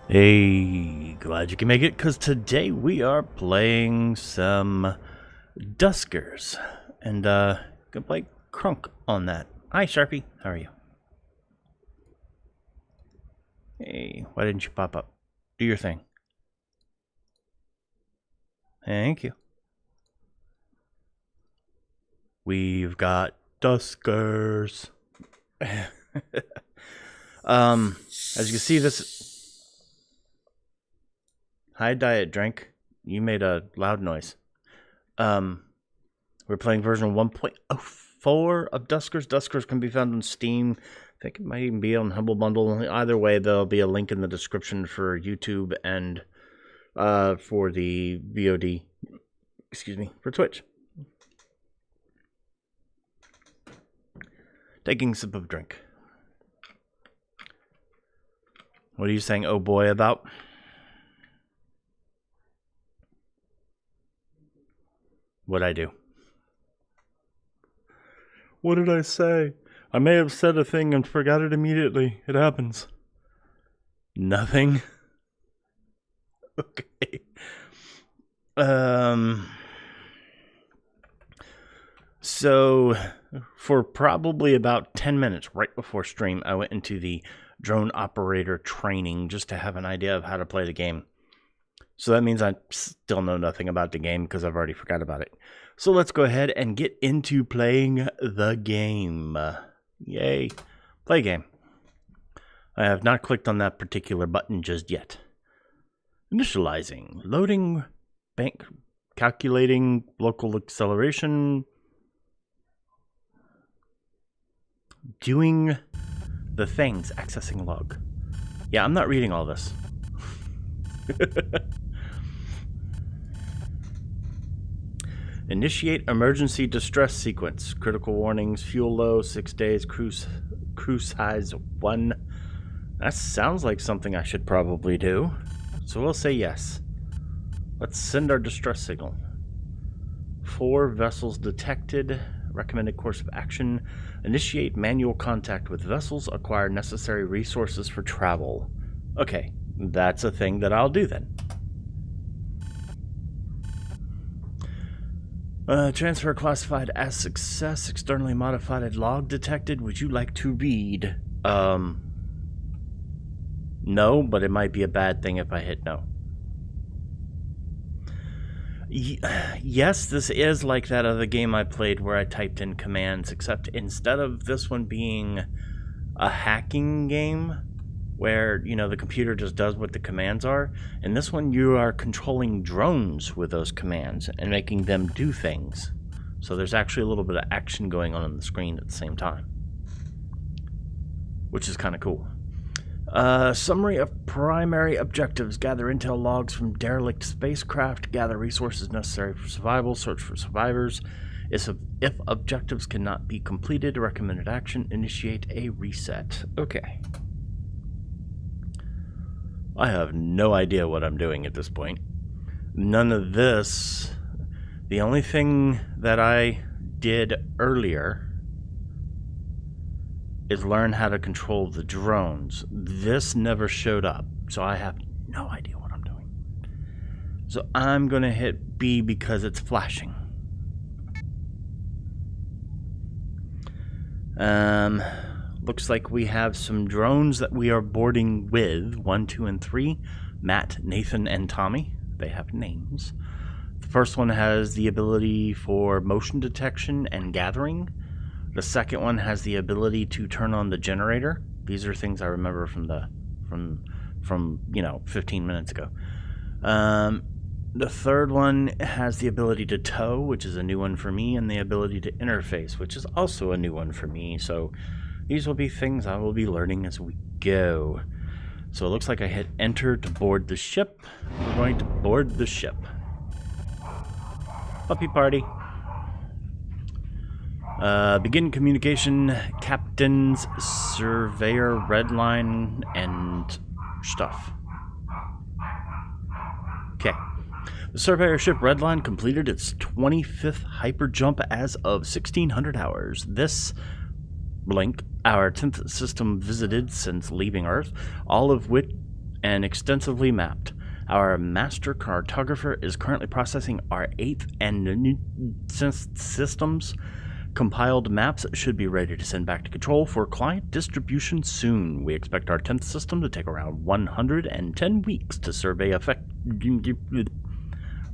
Hey, glad you can make it, because today we are playing some Duskers. And, gonna play Crunk on that. Hi, Sharpie. How are you? Hey, why didn't you pop up? Do your thing. Thank you. We've got Duskers. As you can see, this... Hi, Diet Drink. You made a loud noise. We're playing version 1.04 of Duskers. Duskers can be found on Steam. I think it might even be on Humble Bundle. Either way, there'll be a link in the description for YouTube and for the VOD. Excuse me, for Twitch. Taking a sip of drink. What are you saying, oh boy, about? What'd I do? What did I say? I may have said a thing and forgot it immediately. It happens. Nothing? Okay. So, for probably about 10 minutes right before stream, I went into the drone operator training just to have an idea of how to play the game. So that means I still know nothing about the game because I've already forgot about it. So let's go ahead and get into playing the game. Yay. Play game. I have not clicked on that particular button just yet. Initializing. Loading. Bank. Calculating. Local acceleration. Doing the things. Accessing log. Yeah, I'm not reading all this. Initiate emergency distress sequence. Critical warnings, fuel low, 6 days, crew size 1. That sounds like something I should probably do. So we'll say yes. Let's send our distress signal. 4 vessels detected. Recommended course of action. Initiate manual contact with vessels. Acquire necessary resources for travel. Okay, that's a thing that I'll do then. Transfer classified as success. Externally modified log detected. Would you like to read? No, but it might be a bad thing if I hit no. Yes, this is like that other game I played where I typed in commands, except instead of this one being a hacking game where, you know, the computer just does what the commands are. In this one, you are controlling drones with those commands and making them do things. So there's actually a little bit of action going on the screen at the same time, which is kind of cool. Summary of primary objectives. Gather intel logs from derelict spacecraft. Gather resources necessary for survival. Search for survivors. If objectives cannot be completed, recommended action. Initiate a reset. Okay. I have no idea what I'm doing at this point. None of this. The only thing that I did earlier is learn how to control the drones. This never showed up, so I have no idea what I'm doing. So I'm going to hit B because it's flashing. Looks like we have some drones that we are boarding with. 1, 2, and 3. Matt, Nathan, and Tommy. They have names. The first one has the ability for motion detection and gathering. The second one has the ability to turn on the generator. These are things I remember from you know, 15 minutes ago. The third one has the ability to tow, which is a new one for me, and the ability to interface, which is also a new one for me. So these will be things I will be learning as we go. So it looks like I hit enter to board the ship. We're going to board the ship. Puppy party. Begin communication, captains, surveyor, redline, and stuff. Okay. The surveyor ship Redline completed its 25th hyperjump as of 1600 hours. This blink, our 10th system visited since leaving Earth, all of which and extensively mapped. Our master cartographer is currently processing our 8th and systems. Compiled maps should be ready to send back to control for client distribution soon. We expect our 10th system to take around 110 weeks to survey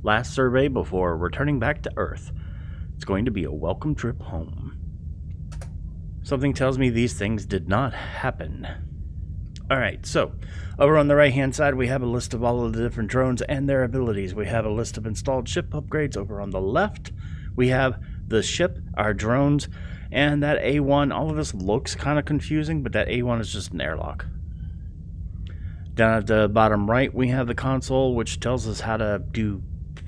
last survey before returning back to Earth. It's going to be a welcome trip home. Something tells me these things did not happen. Alright, so over on the right hand side we have a list of all of the different drones and their abilities. We have a list of installed ship upgrades. Over on the left we have the ship, our drones, and that A1. All of this looks kind of confusing, but that A1 is just an airlock. Down at the bottom right we have the console, which tells us how to do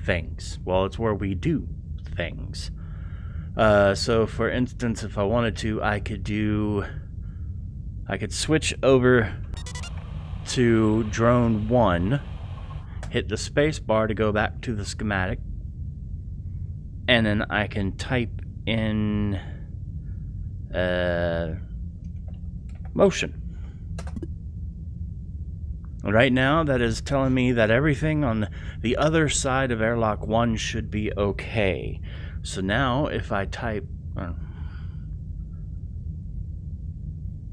things. Well, it's where we do things. So for instance, if I wanted to, I could switch over to drone 1, hit the space bar to go back to the schematic, and then I can type in motion. Right now that is telling me that everything on the other side of airlock 1 should be okay. So now if I type,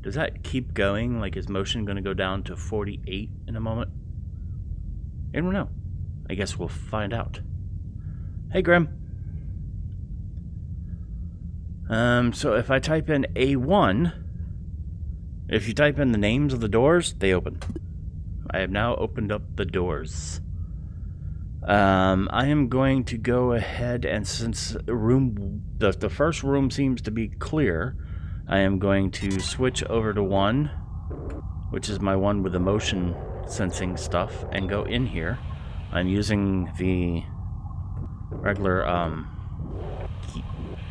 does that keep going? Like, is motion going to go down to 48 in a moment? I don't know. I guess we'll find out. Hey, Grim. So if I type in A1, if you type in the names of the doors, they open. I have now opened up the doors. I am going to go ahead, and since the first room seems to be clear, I am going to switch over to 1, which is my one with the motion sensing stuff, and go in here. I'm using the regular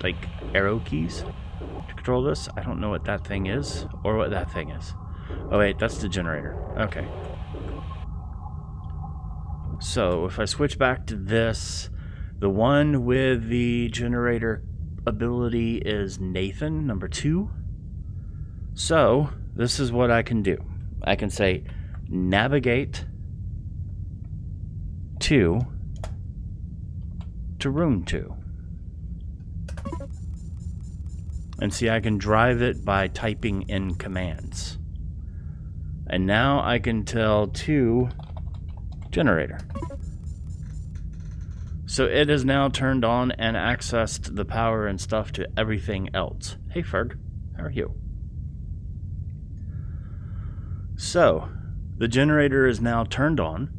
like arrow keys to control this. I don't know what that thing is or what that thing is. Oh wait, that's the generator. Okay. So if I switch back to this, the one with the generator ability is Nathan, number 2. So this is what I can do. I can say navigate to room 2. And see, I can drive it by typing in commands. And now I can tell to generator. So it is now turned on and accessed the power and stuff to everything else. Hey Ferg, how are you? So the generator is now turned on.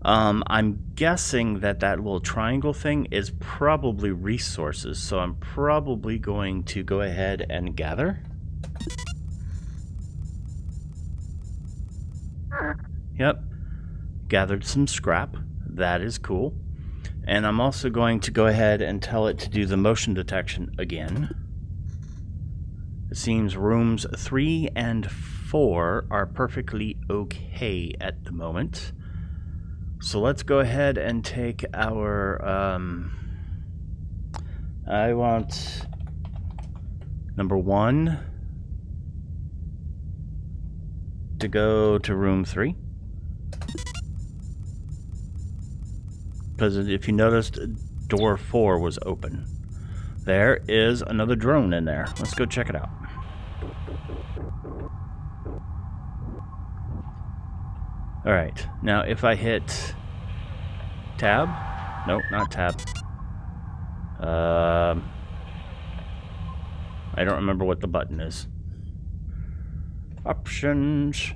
I'm guessing that little triangle thing is probably resources, so I'm probably going to go ahead and gather. Yep, gathered some scrap. That is cool. And I'm also going to go ahead and tell it to do the motion detection again. It seems rooms 3 and 4 are perfectly okay at the moment. So let's go ahead and take our, I want number 1 to go to room 3. Because if you noticed, door 4 was open. There is another drone in there. Let's go check it out. Alright, now if I hit tab, nope, not tab. I don't remember what the button is. Options.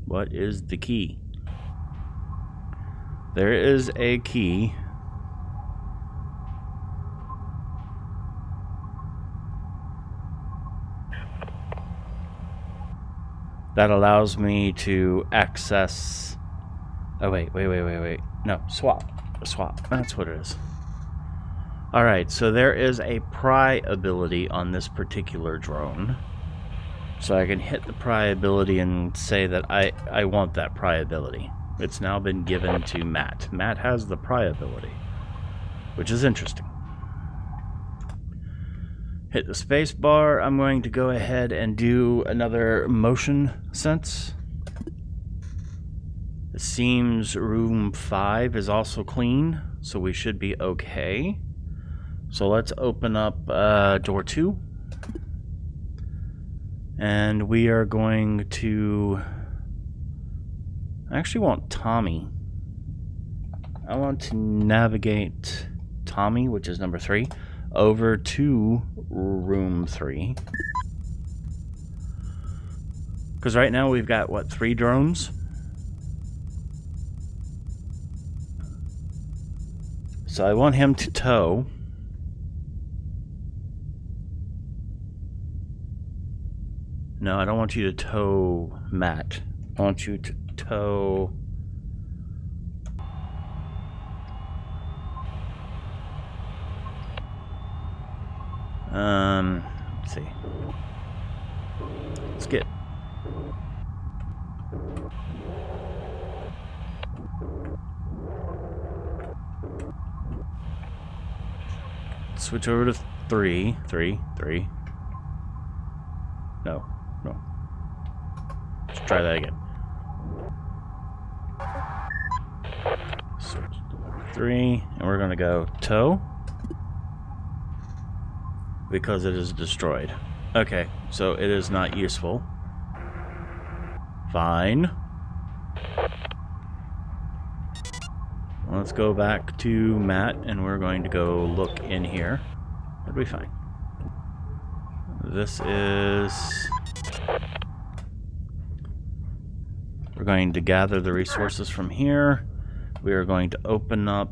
What is the key? There is a key. That allows me to access... Oh, wait. No, swap. Swap. That's what it is. Alright, so there is a pry ability on this particular drone. So I can hit the pry ability and say that I want that pry ability. It's now been given to Matt. Matt has the pry ability, which is interesting. Hit the space bar. I'm going to go ahead and do another motion sense. It seems room 5 is also clean, so we should be okay. So let's open up door 2. And we are going to... I actually want Tommy. I want to navigate Tommy, which is number 3, over to room 3. Because right now we've got, what, 3 drones? So I want him to tow. No, I don't want you to tow Matt. I want you to tow... let's see. Let's get... Switch over to 3. No. Let's try that again. Switch to 3, and we're gonna go tow. Because it is destroyed. Okay, so it is not useful. Fine. Let's go back to Matt, and we're going to go look in here. That'll be fine. This is... We're going to gather the resources from here. We are going to open up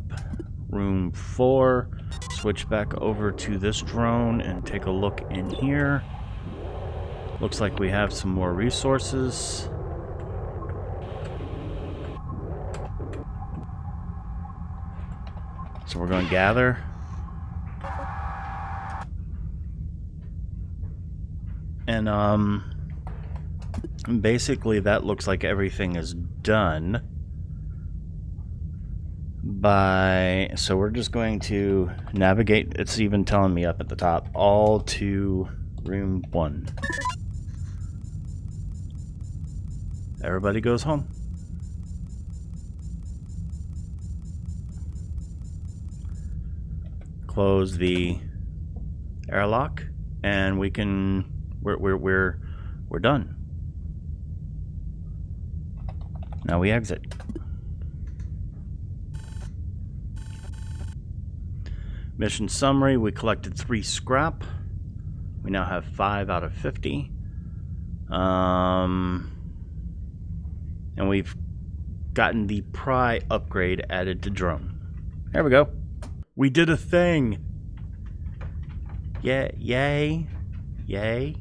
room 4, switch back over to this drone and take a look in here. Looks like we have some more resources. So we're going to gather. And basically that looks like everything is done. So we're just going to navigate, it's even telling me up at the top, all to room 1. Everybody goes home. Close the airlock, and we can, we're done. Now we exit. Mission summary, we collected 3 scrap. We now have 5 out of 50. And we've gotten the pry upgrade added to drone. There we go. We did a thing. Yeah, yay. Yay.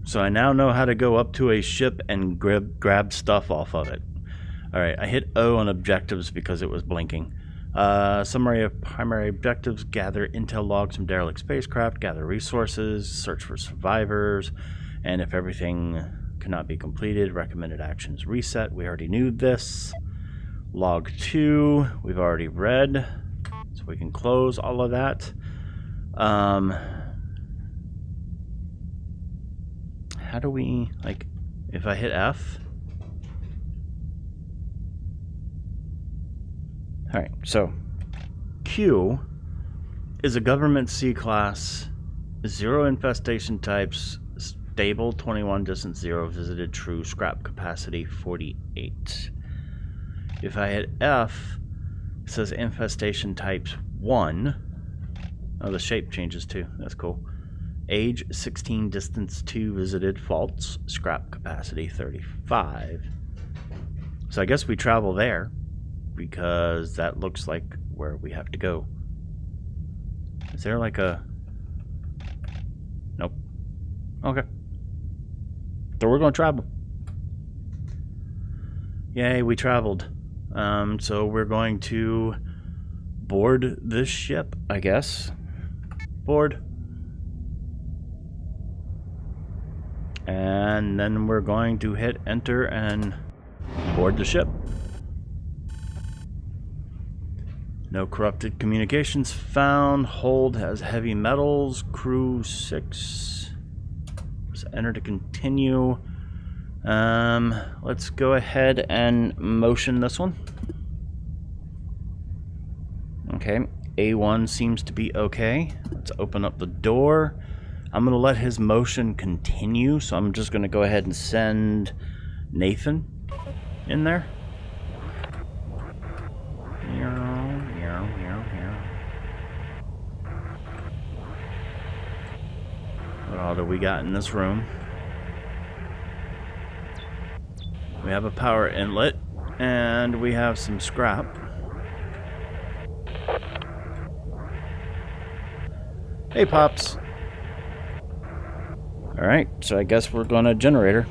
So I now know how to go up to a ship and grab stuff off of it. Alright, I hit O on objectives because it was blinking. Summary of primary objectives: gather intel logs from derelict spacecraft, gather resources, search for survivors, and if everything cannot be completed, recommended actions reset. We already knew this. Log 2, we've already read, so we can close all of that. How do we, like, if I hit F? Alright, so Q is a government C-class, 0 infestation types, stable 21, distance 0, visited true, scrap capacity 48. If I hit F, it says infestation types 1. Oh, the shape changes too. That's cool. Age 16, distance 2, visited, false, scrap capacity 35. So I guess we travel there, because that looks like where we have to go. Is there like a... Nope. Okay. So we're going to travel. Yay, we traveled. So we're going to board this ship, I guess. Board. And then we're going to hit enter and board the ship. No corrupted communications found. Hold has heavy metals. Crew 6. Let's enter to continue. Let's go ahead and motion this one. Okay, A1 seems to be okay. Let's open up the door. I'm going to let his motion continue, so I'm just going to go ahead and send Nathan in there. What all do we got in this room? We have a power inlet, and we have some scrap. Hey, Pops. Alright, so I guess we're going to generator.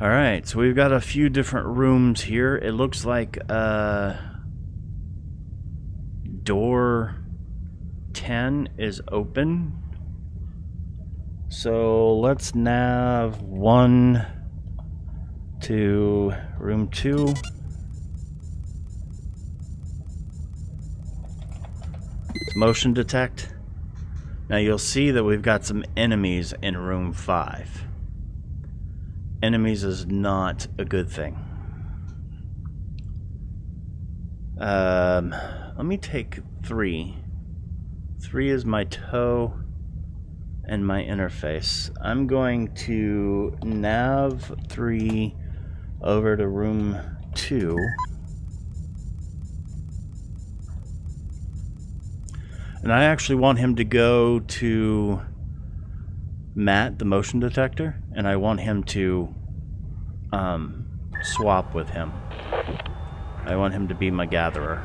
Alright, so we've got a few different rooms here. It looks like door 10 is open. So let's nav 1 to room 2. Motion detect. Now you'll see that we've got some enemies in room 5. Enemies is not a good thing. Let me take 3. 3 is my toe and my interface. I'm going to nav 3 over to room 2. And I actually want him to go to Matt, the motion detector, and I want him to swap with him. I want him to be my gatherer.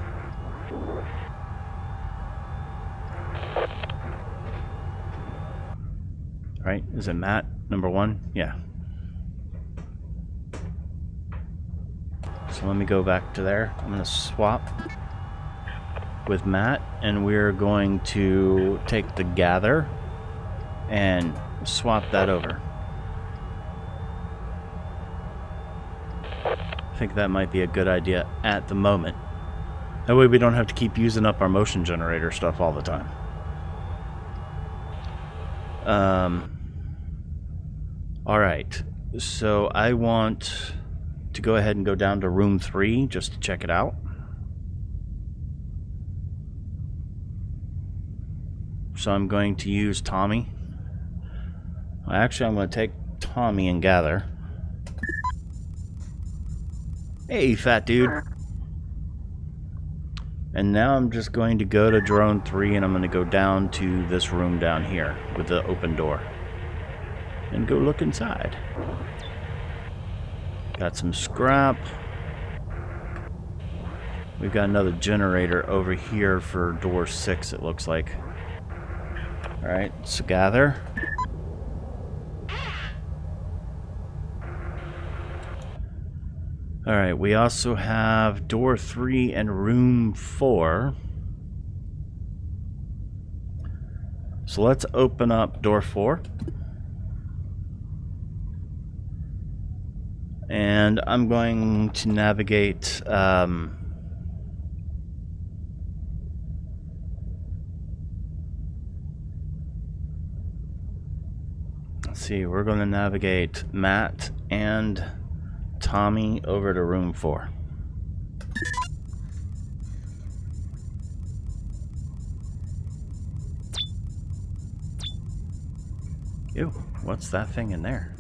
Right? Is it Matt, number 1? Yeah. So let me go back to there. I'm going to swap with Matt, and we're going to take the gather and swap that over. I think that might be a good idea at the moment. That way we don't have to keep using up our motion generator stuff all the time. Alright, so I want to go ahead and go down to room 3 just to check it out. So I'm going to use Tommy. Actually, I'm going to take Tommy and gather. Hey, fat dude. And now I'm just going to go to drone 3 and I'm going to go down to this room down here with the open door. And go look inside. Got some scrap. We've got another generator over here for door 6, it looks like. Alright, so gather. Alright, we also have door 3 and room 4. So let's open up door 4. And I'm going to navigate let's see, we're going to navigate Matt and Tommy over to room 4. Ew, what's that thing in there?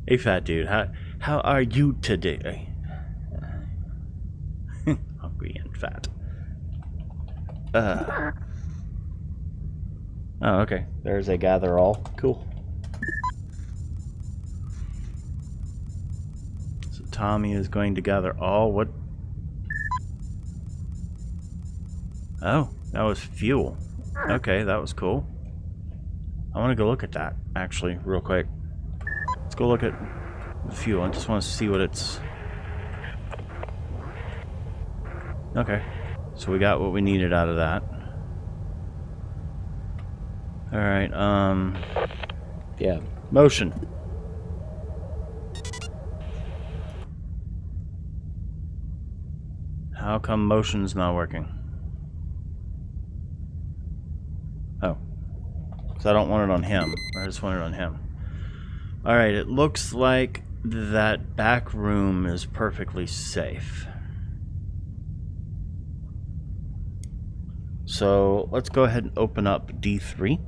Hey, fat dude, how are you today? Hungry and fat. Oh, okay. There's a gather all. Cool. So Tommy is going to gather all. What? Oh, that was fuel. Okay, that was cool. I want to go look at that, actually, real quick. Let's go look at the fuel. I just want to see what it's... Okay. So we got what we needed out of that. Alright, Yeah, motion. How come motion's not working? Oh. So I don't want it on him. I just want it on him. Alright, it looks like that back room is perfectly safe. So let's go ahead and open up D3.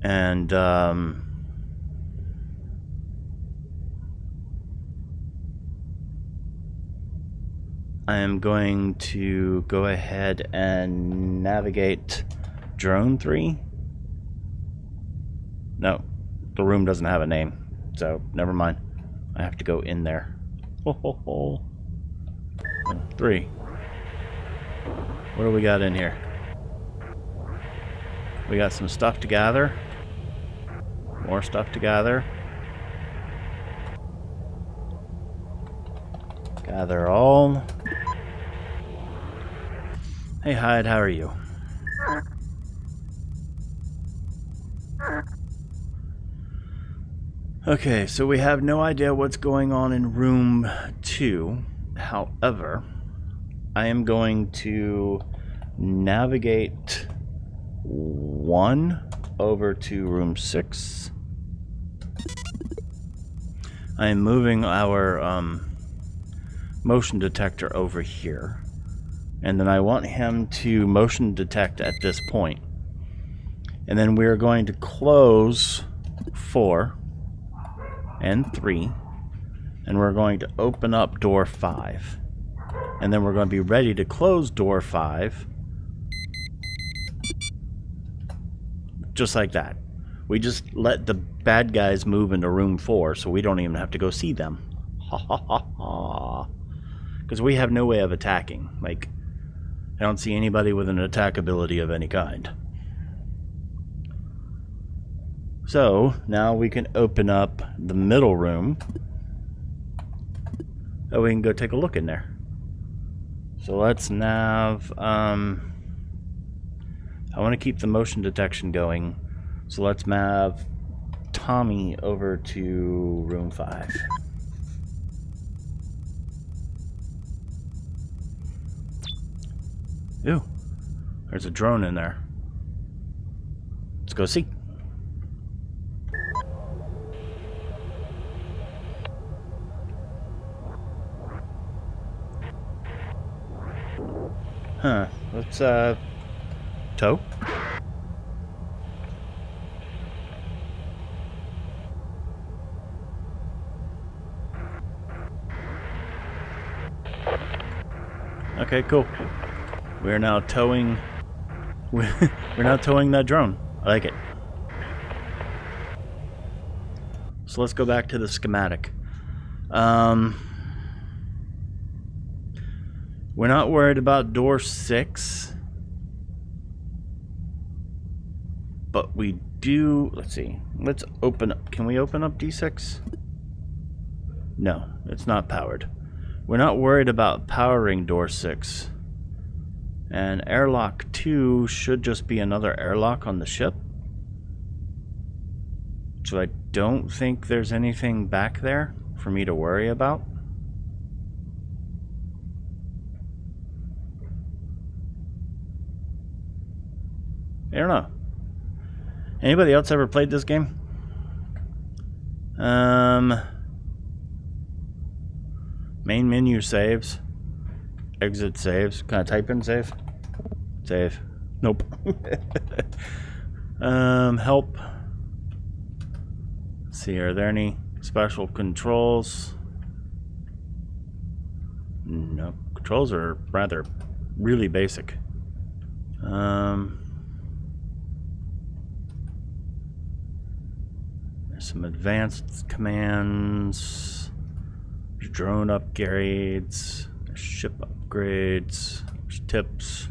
And I am going to go ahead and navigate drone 3. No, the room doesn't have a name, so never mind. I have to go in there. Ho, ho, ho. 3. What do we got in here? We got some stuff to gather. More stuff to gather. Gather all. Hey Hyde, how are you? Okay, so we have no idea what's going on in room 2. However, I am going to navigate 1 over to room 6. I am moving our motion detector over here. And then I want him to motion detect at this point. And then we're going to close 4 and 3. And we're going to open up door 5. And then we're going to be ready to close door 5. Just like that. We just let the bad guys move into room 4 so we don't even have to go see them. Ha ha ha ha. Because we have no way of attacking. Like, I don't see anybody with an attack ability of any kind. So, now we can open up the middle room. Oh, we can go take a look in there. So let's nav... I want to keep the motion detection going. So let's nav Tommy over to room 5. Ooh, there's a drone in there. Let's go see. Huh, let's tow. Okay, cool. We're now towing. We're now towing that drone. I like it. So let's go back to the schematic. We're not worried about door 6, but we do. Let's see. Let's open up. Can we open up D6? No, it's not powered. We're not worried about powering door 6. And airlock 2 should just be another airlock on the ship. So I don't think there's anything back there for me to worry about. I don't know. Anybody else ever played this game? Main menu saves. Exit saves. Can I type in save? Save. Nope. Help. Let's see, are there any special controls? No. Controls are rather really basic. There's some advanced commands. There's drone upgrades. There's ship upgrades. There's tips.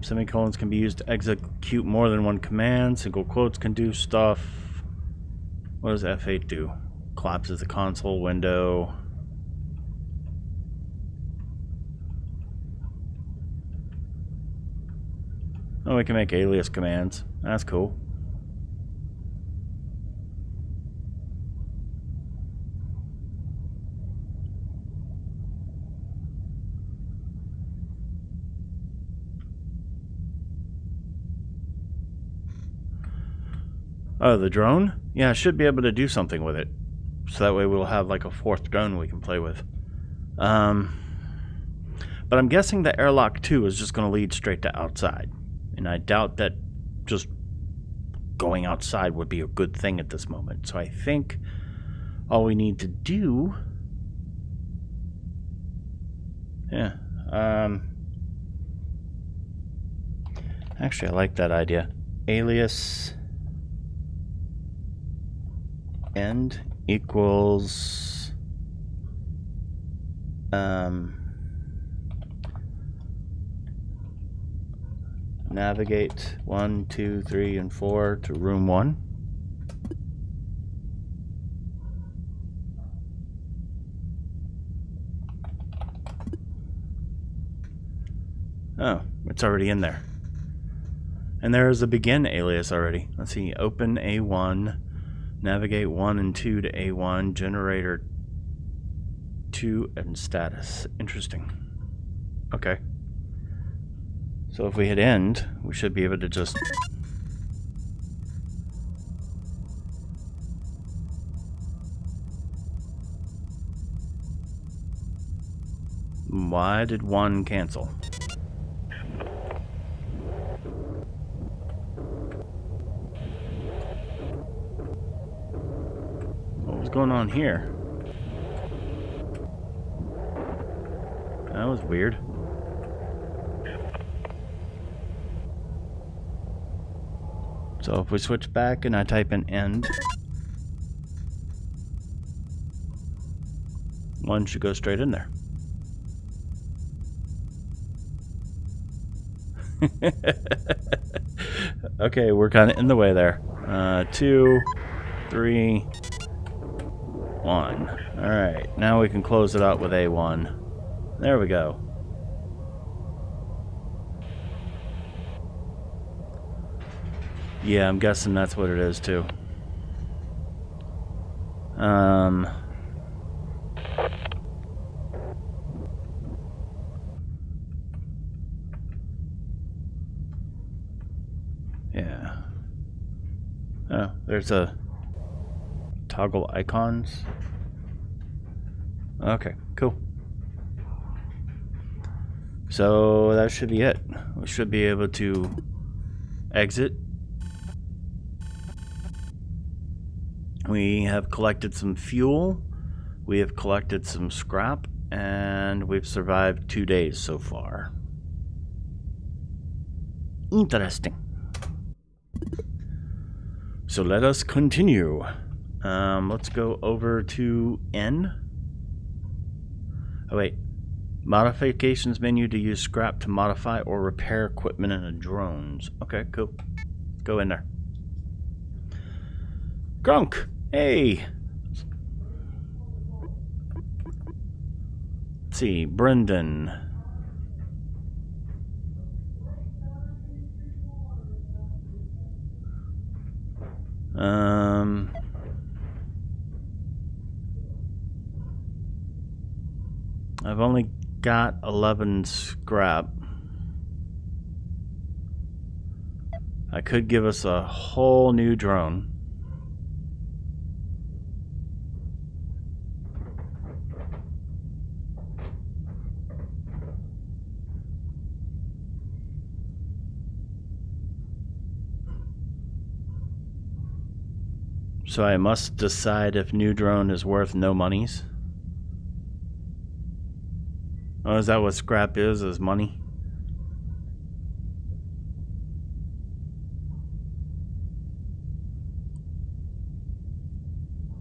Semicolons can be used to execute more than one command. Single quotes can do stuff. What does F8 do? Collapses the console window. Oh, we can make alias commands. That's cool. Oh, the drone? Yeah, I should be able to do something with it. So that way we'll have like a fourth drone we can play with. But I'm guessing the airlock 2 is just going to lead straight to outside. And I doubt that just going outside would be a good thing at this moment. So I think all we need to do... Yeah. Actually, I like that idea. Alias end equals navigate 1, 2, 3, and 4 to room 1. Oh, it's already in there. And there is a begin alias already. Let's see, open A1, navigate 1 and 2 to A1, generator 2 and status. Interesting. Okay. So if we hit end, we should be able to just... Why did 1 cancel? What was going on here? That was weird. So if we switch back and I type in end, 1 should go straight in there. Okay, we're kind of in the way there. 2, 3, 1. Alright, now we can close it out with A1. There we go. Yeah, I'm guessing that's what it is too. Yeah. Oh, there's a toggle icons. Okay, cool. So that should be it. We should be able to exit. We have collected some fuel, we have collected some scrap, and we've survived 2 days so far. Interesting. So let us continue. Let's go over to N. Oh wait. Modifications menu to use scrap to modify or repair equipment in the drones. Okay, cool. Let's go in there. Grunk! Hey! Let's see, Brendan. I've only got 11 scrap. I could give us a whole new drone. So I must decide if new drone is worth no monies. Oh, is that what scrap is money?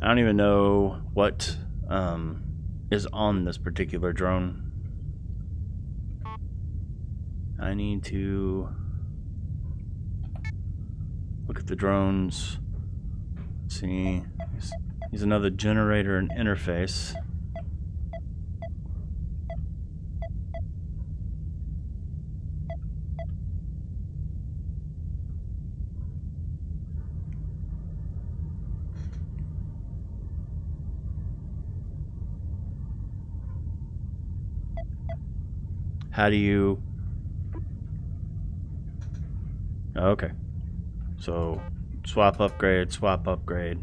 I don't even know what is on this particular drone. I need to look at the drones. Let's see. Here's another generator and interface. How do you... Okay. So, swap, upgrade, swap, upgrade.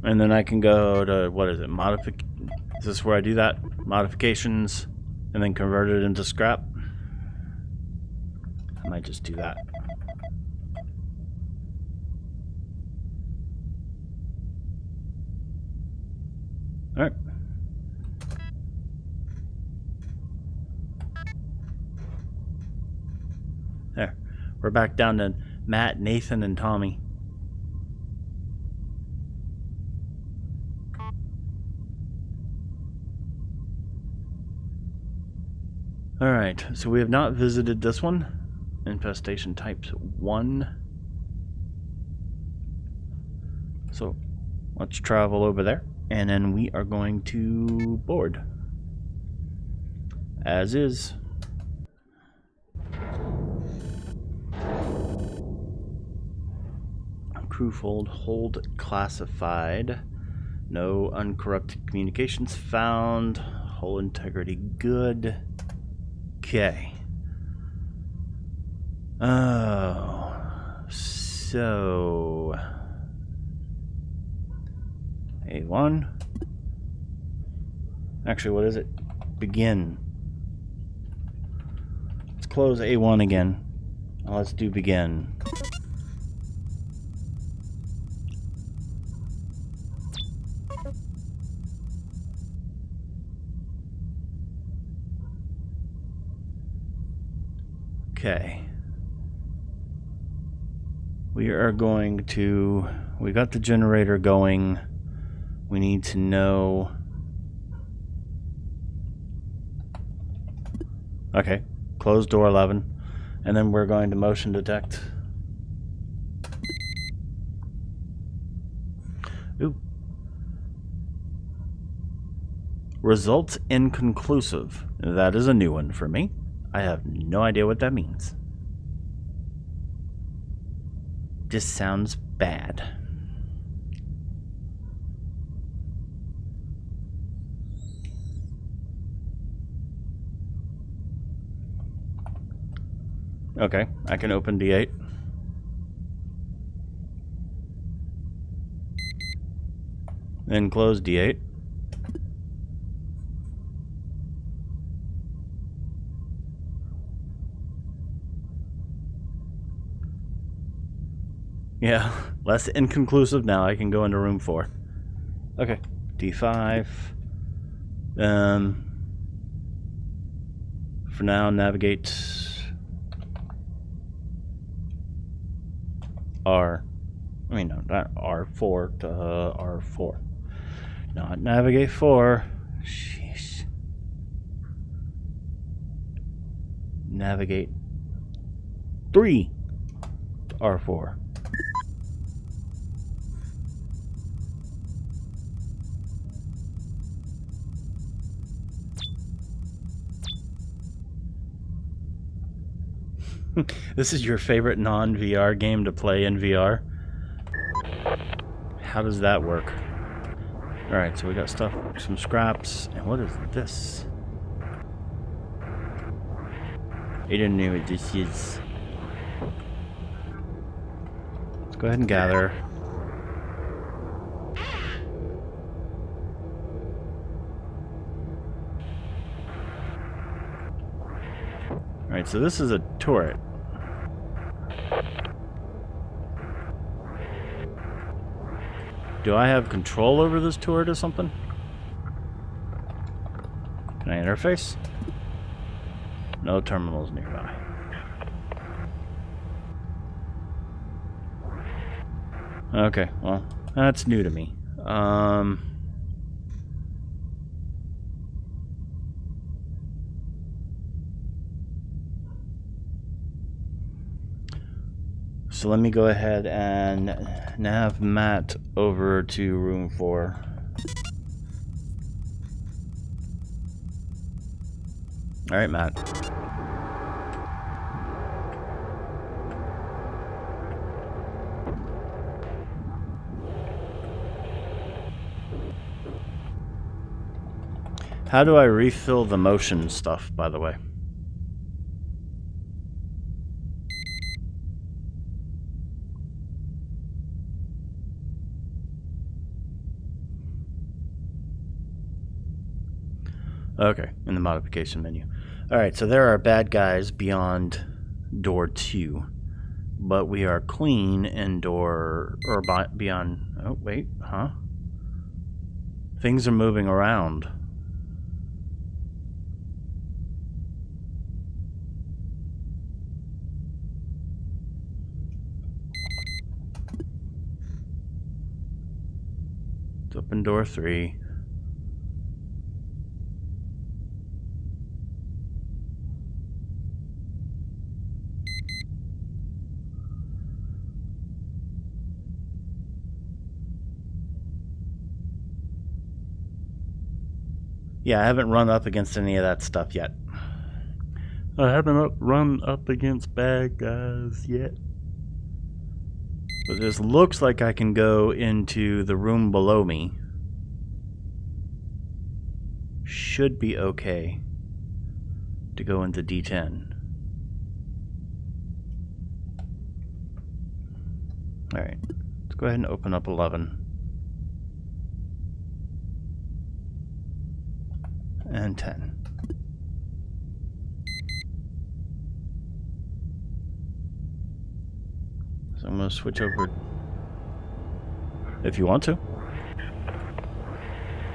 And then I can go to, what is it, is this where I do that? Modifications, and then convert it into scrap? I might just do that. Alright. There. We're back down to Matt, Nathan, and Tommy. Alright, so we have not visited this one. Infestation types 1. So let's travel over there. And then we are going to board. As is. Crewfold, hold classified. No uncorrupted communications found. Hull integrity good. Okay. Oh. So... A1. Actually, what is it? Begin. Let's close A1 again. Let's do begin. Okay. We are going to... We got the generator going. We need to know... Okay. Close door 11. And then we're going to motion detect. Ooh. Results inconclusive. That is a new one for me. I have no idea what that means. Just sounds bad. Okay, I can open D8. Then close D8. Yeah, less inconclusive now. I can go into room 4. Okay, D5. For now, navigate R. I mean, no, not R4 to R4. Not navigate 4. Jeez. Navigate 3 to R4. This is your favorite non-VR game to play in VR? How does that work? Alright, so we got stuff, some scraps, and what is this? I don't know what this is. Let's go ahead and gather. Alright, so this is a turret. Do I have control over this turret or something? Can I interface? No terminals nearby. Okay, well, that's new to me. So let me go ahead and nav Matt over to room 4. Alright, Matt. How do I refill the motion stuff, by the way? Okay, in the modification menu. Alright, so there are bad guys beyond door 2. But we are clean in door... or beyond... Oh, wait, huh? Things are moving around. Let's open door 3. Yeah, I haven't run up against any of that stuff yet. I haven't run up against bad guys yet. But this looks like I can go into the room below me. Should be okay to go into D10. Alright, let's go ahead and open up 11. And 10. So I'm going to switch over if you want to.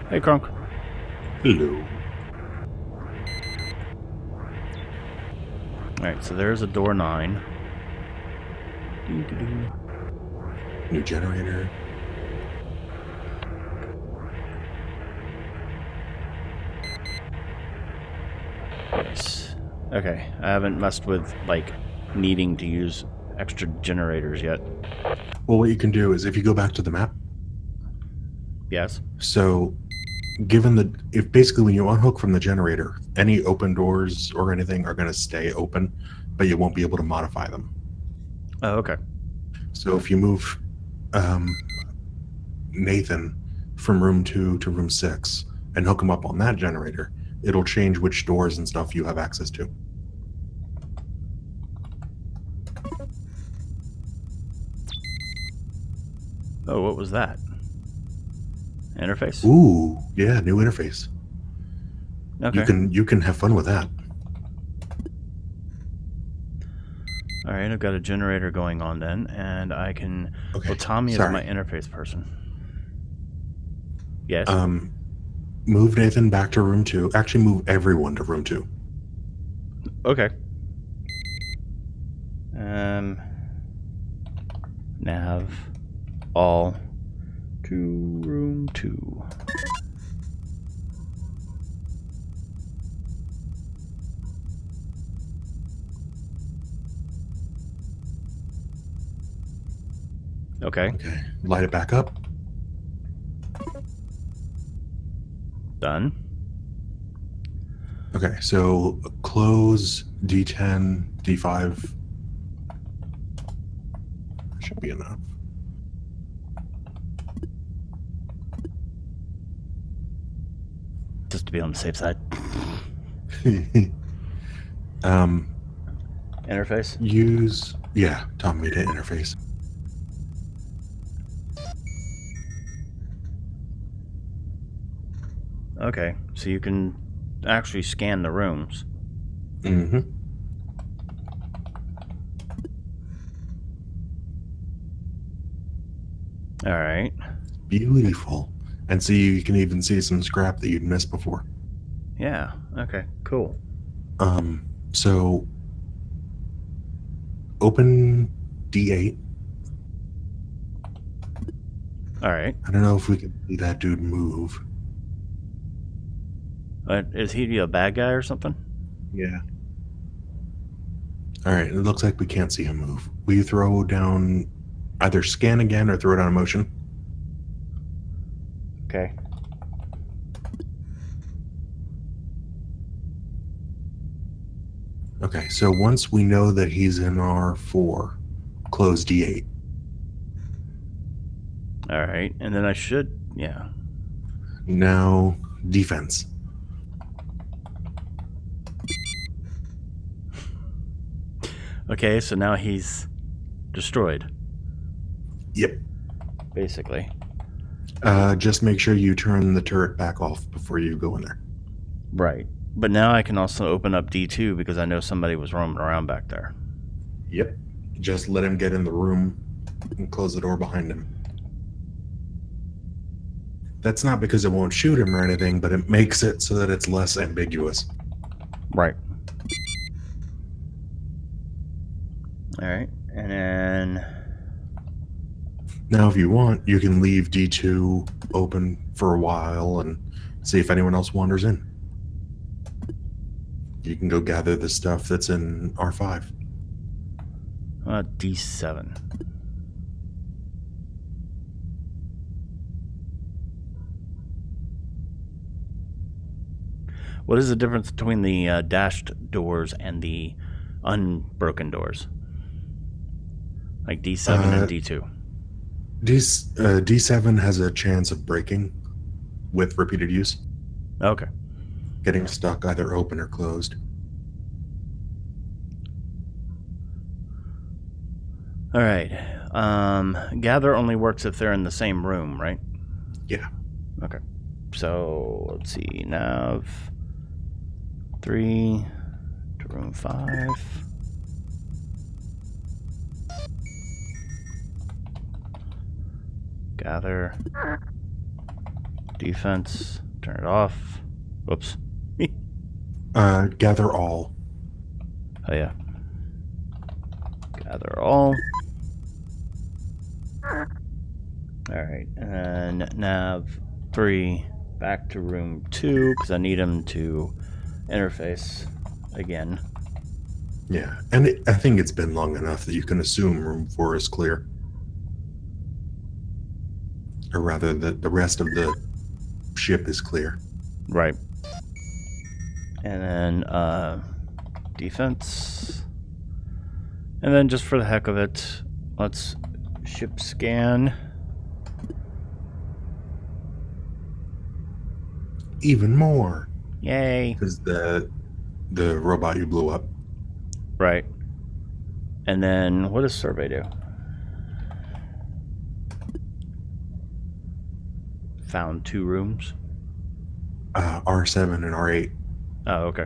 Hey, Kronk. Hello. Alright, so there's a door 9. New generator. Yes. Okay, I haven't messed with, like, needing to use extra generators yet. Well, what you can do is if you go back to the map. Yes. So, if basically when you unhook from the generator, any open doors or anything are going to stay open, but you won't be able to modify them. Oh, okay. So if you move Nathan from room 2 to room 6 and hook him up on that generator, it'll change which doors and stuff you have access to. Oh, what was that? Interface? Ooh, yeah, new interface. Okay. You can have fun with that. Alright, I've got a generator going on then, and I can... Okay, well, Tommy sorry. is my interface person. Yes? Move Nathan back to room 2. Actually, move everyone to room 2. Okay. Nav all to room 2. Okay. Okay, light it back up. Done. Okay, so close D10, D5. Should be enough. Just to be on the safe side. Interface? Yeah, Tom made an interface. Okay, so you can actually scan the rooms. Mm-hmm. Alright. Beautiful. And see, you can even see some scrap that you'd missed before. Yeah, okay, cool. So open D8. Alright. I don't know if we can see that dude move. Is he a bad guy or something? Yeah. Alright, it looks like we can't see him move. Will you throw down either scan again or throw down motion? Okay. Okay, so once we know that he's in R4, close D8. Alright, and then I should, yeah. Now, defense. Okay, so now he's destroyed, Yep. basically. Just make sure you turn the turret back off before you go in there. Right. But now I can also open up D2 because I know somebody was roaming around back there. Yep. Just let him get in the room and close the door behind him. That's not because it won't shoot him or anything, but it makes it so that it's less ambiguous. Right. Alright. And then... Now, if you want, you can leave D2 open for a while and see if anyone else wanders in. You can go gather the stuff that's in R5. D7. What is the difference between the dashed doors and the unbroken doors? Like D7 and D2. D7 has a chance of breaking with repeated use. Okay. Getting stuck either open or closed. All right. Gather only works if they're in the same room, right? Yeah. Okay. So let's see. Nav 3 to room 5. Gather. Defense. Turn it off. Whoops. Gather all. Oh yeah. Gather all. Alright, and nav 3 back to room 2 because I need him to interface again. Yeah, and I think it's been long enough that you can assume room 4 is clear. Or rather, that the rest of the ship is clear. Right. And then defense. And then just for the heck of it, let's ship scan. Even more. Yay. Because the robot you blew up. Right. And then what does survey do? Found 2 rooms. R7 and R8. Oh, okay.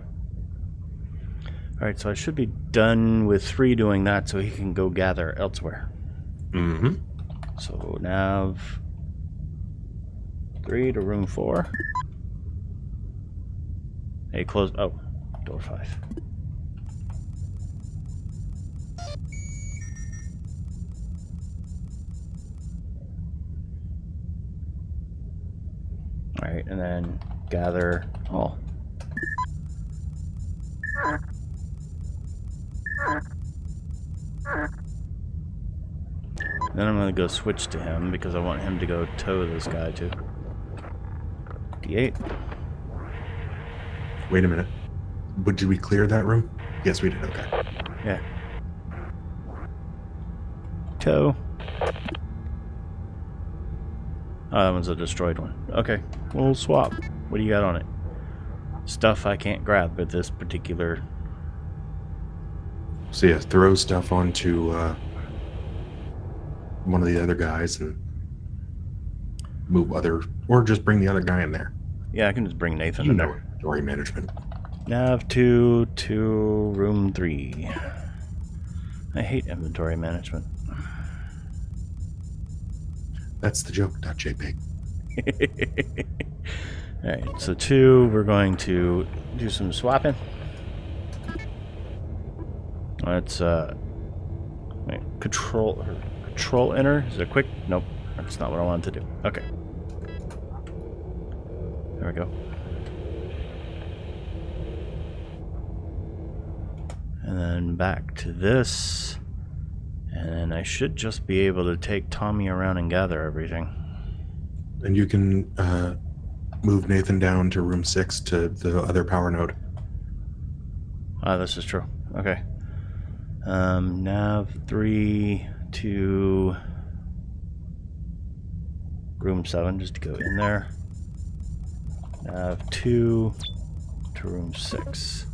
Alright, so I should be done with 3 doing that so he can go gather elsewhere. Mm-hmm. So nav 3 to room 4. Hey, close. Oh, door 5. Alright, and then gather all. Then I'm going to go switch to him because I want him to go tow this guy too. D8. Wait a minute. But did we clear that room? Yes, we did. Okay. Yeah. Tow. Oh, that one's a destroyed one. Okay, we'll swap. What do you got on it? Stuff I can't grab with this particular... So yeah, throw stuff onto one of the other guys and move other... Or just bring the other guy in there. Yeah, I can just bring Nathan You in know there. inventory management. Nav 2 to room 3. I hate inventory management. That's the joke, not JPEG. Alright, so 2, we're going to do some swapping. Let's, wait, control enter? Is it quick? Nope, that's not what I wanted to do. Okay. There we go. And then back to this. And then I should just be able to take Tommy around and gather everything. And you can move Nathan down to room 6 to the other power node. Ah, this is true. Okay. Nav 3 to room 7, just to go in there. Nav 2 to room 6.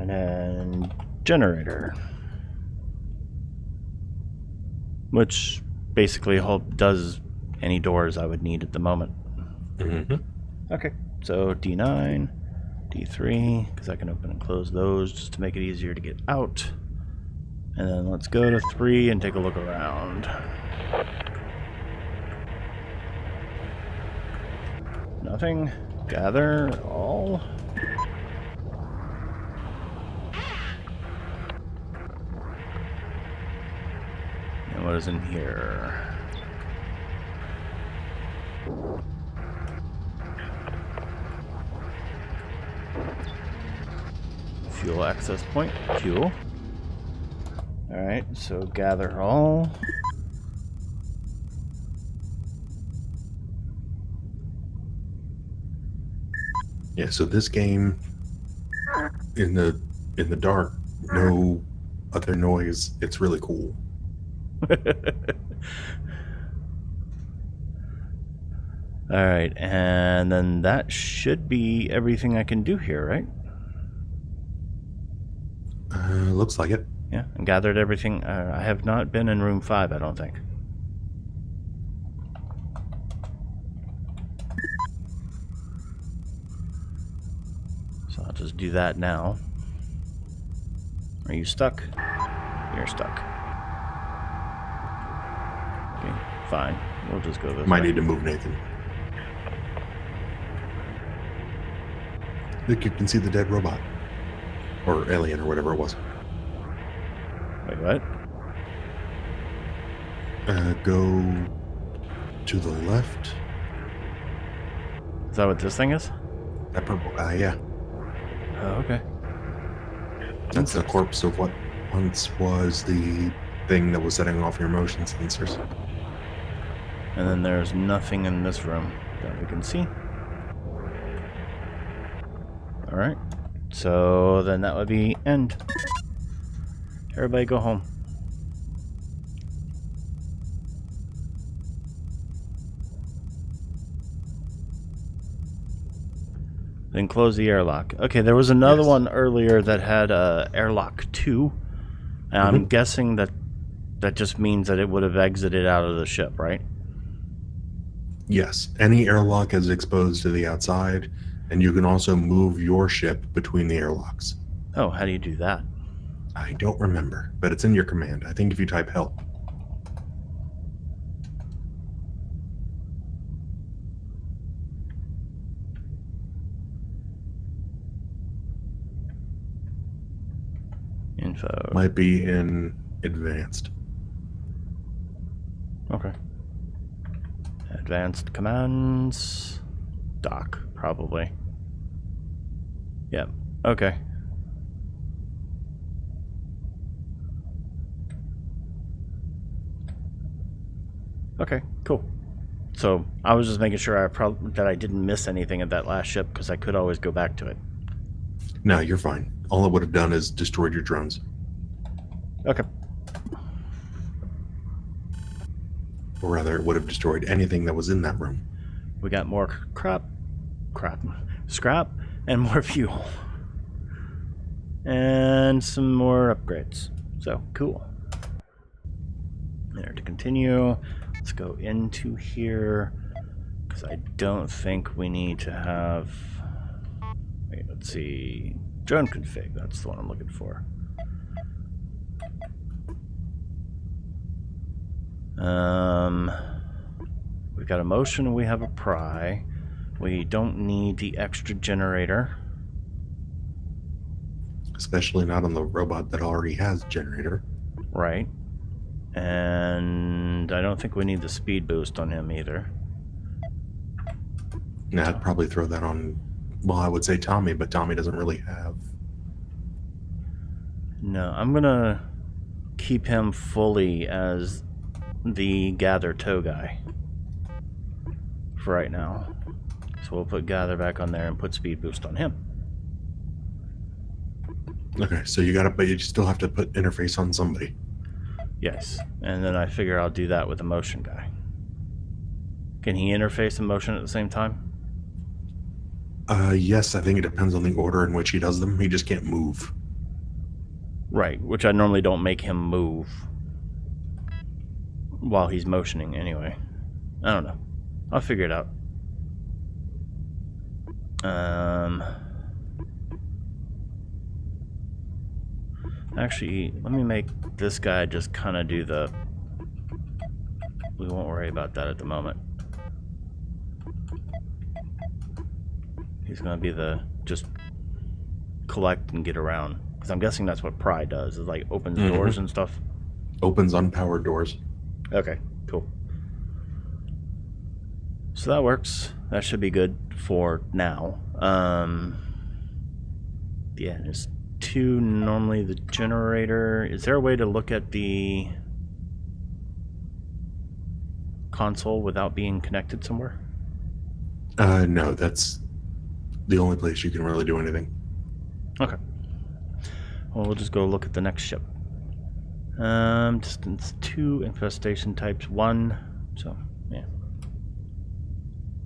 And then generator. Which basically does any doors I would need at the moment. Okay, so D9, D3, because I can open and close those just to make it easier to get out. And then let's go to 3 and take a look around. Nothing. Gather all. And what is in here? Fuel access point. Fuel. Alright, so gather all. Yeah, so this game in the dark, no other noise. It's really cool. Alright, and then that should be everything I can do here, right? Looks like it. Yeah, and gathered everything. I have not been in room 5, I don't think. So I'll just do that now. Are you stuck? You're stuck. Okay, fine. We'll just go this Might way. need to move Nathan. Look, you can see the dead robot. Or alien, or whatever it was. Wait, what? Go to the left. Is that what this thing is? That purple guy, yeah. Oh, okay. That's the corpse of what once was the thing that was setting off your motion sensors. And then there's nothing in this room that we can see. Alright. So then that would be end. Everybody go home. Then close the airlock. Okay, there was another one earlier that had airlock 2. And I'm guessing that just means that it would have exited out of the ship, right? Yes, any airlock is exposed to the outside, and you can also move your ship between the airlocks. Oh, how do you do that? I don't remember, but it's in your command. I think if you type help. Info. Might be in advanced. Okay. Advanced commands. Dock, probably. Yep. Okay. Okay, cool. So I was just making sure that I didn't miss anything at that last ship, because I could always go back to it. No, you're fine. All it would have done is destroyed your drones. Okay. Or rather, it would have destroyed anything that was in that room. We got more scrap, and more fuel. And some more upgrades. So, cool. There, to continue. Let's go into here, because I don't think we need to have... Wait, let's see. Drone config, that's the one I'm looking for. We've got a motion and we have a pry. We don't need the extra generator. Especially not on the robot that already has generator. Right. And I don't think we need the speed boost on him either. Yeah, I'd probably throw that on, well, I would say Tommy, but Tommy doesn't really have. No, I'm gonna keep him fully as the gather tow guy for right now. So we'll put gather back on there and put speed boost on him. Okay, so you gotta, but you still have to put interface on somebody. Yes, and then I figure I'll do that with the motion guy. Can he interface and motion at the same time? Yes, I think it depends on the order in which he does them. He just can't move. Right, which I normally don't make him move while he's motioning anyway. I don't know. I'll figure it out. Actually, let me make this guy just kind of do the... We won't worry about that at the moment. He's going to be the... just collect and get around. Because I'm guessing that's what Pry does, is like opens doors and stuff. Opens unpowered doors. Okay, cool. So that works. That should be good for now. Yeah, there's 2 normally. The generator. Is there a way to look at the console without being connected somewhere? No, that's the only place you can really do anything. Okay. Well, we'll just go look at the next ship. Distance 2, infestation types 1. So, yeah.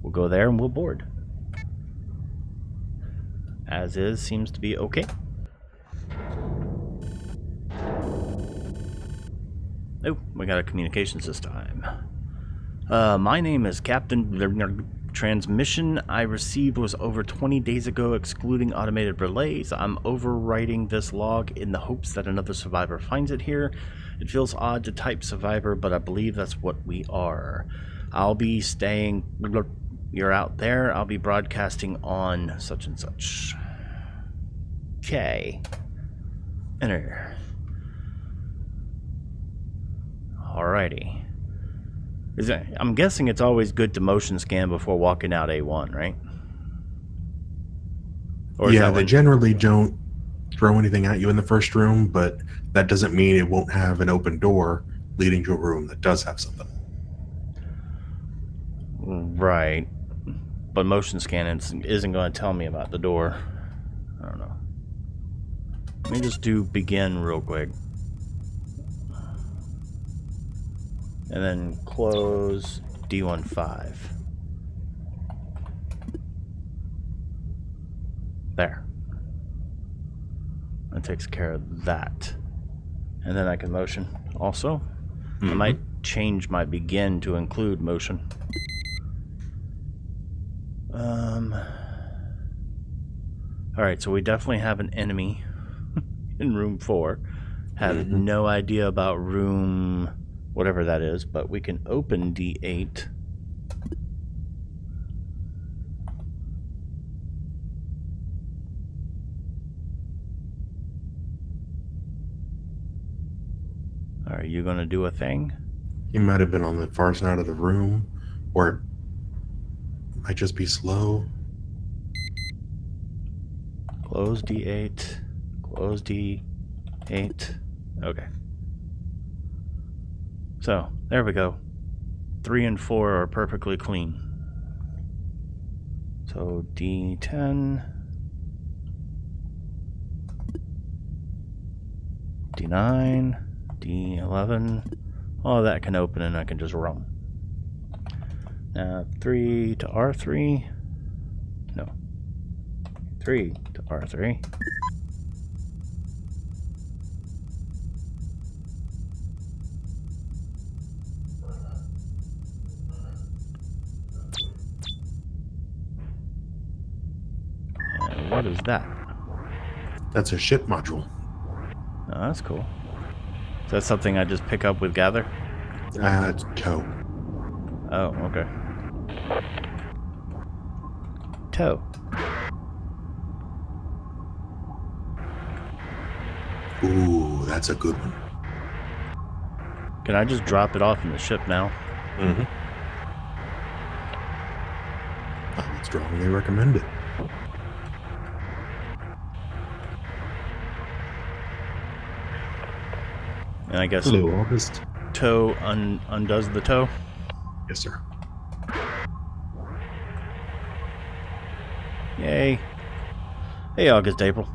We'll go there and we'll board. As is, seems to be okay. Oh, we got a communications this time. My name is Captain. Transmission I received was over 20 days ago, excluding automated relays. I'm overwriting this log in the hopes that another survivor finds it here. It feels odd to type survivor, but I believe that's what we are. I'll be staying... You're out there. I'll be broadcasting on such and such. Okay. Enter. Alrighty. I'm guessing it's always good to motion scan before walking out A1, right? Or yeah, they generally don't throw anything at you in the first room, but that doesn't mean it won't have an open door leading to a room that does have something. Right. But motion scanning isn't going to tell me about the door. I don't know. Let me just do begin real quick. And then close D15. There. That takes care of that. And then I can motion also. I might change my begin to include motion. Alright, so we definitely have an enemy in room 4. Have no idea about room... whatever that is, but we can open D8. Are you going to do a thing? He might have been on the far side of the room, or it might just be slow. Close D8. Close D8. Okay. So, there we go. 3 and 4 are perfectly clean. So, D10. D9. D11. All that can open and I can just roam. Now, 3 to R3. No. 3 to R3. What is that? That's a ship module. Oh, that's cool. Is that something I just pick up with gather? It's tow. Oh, okay. Tow. Ooh, that's a good one. Can I just drop it off in the ship now? I would strongly recommend it. And I guess Hello, August. tow undoes the tow. Yes, sir. Yay. Hey, August, April.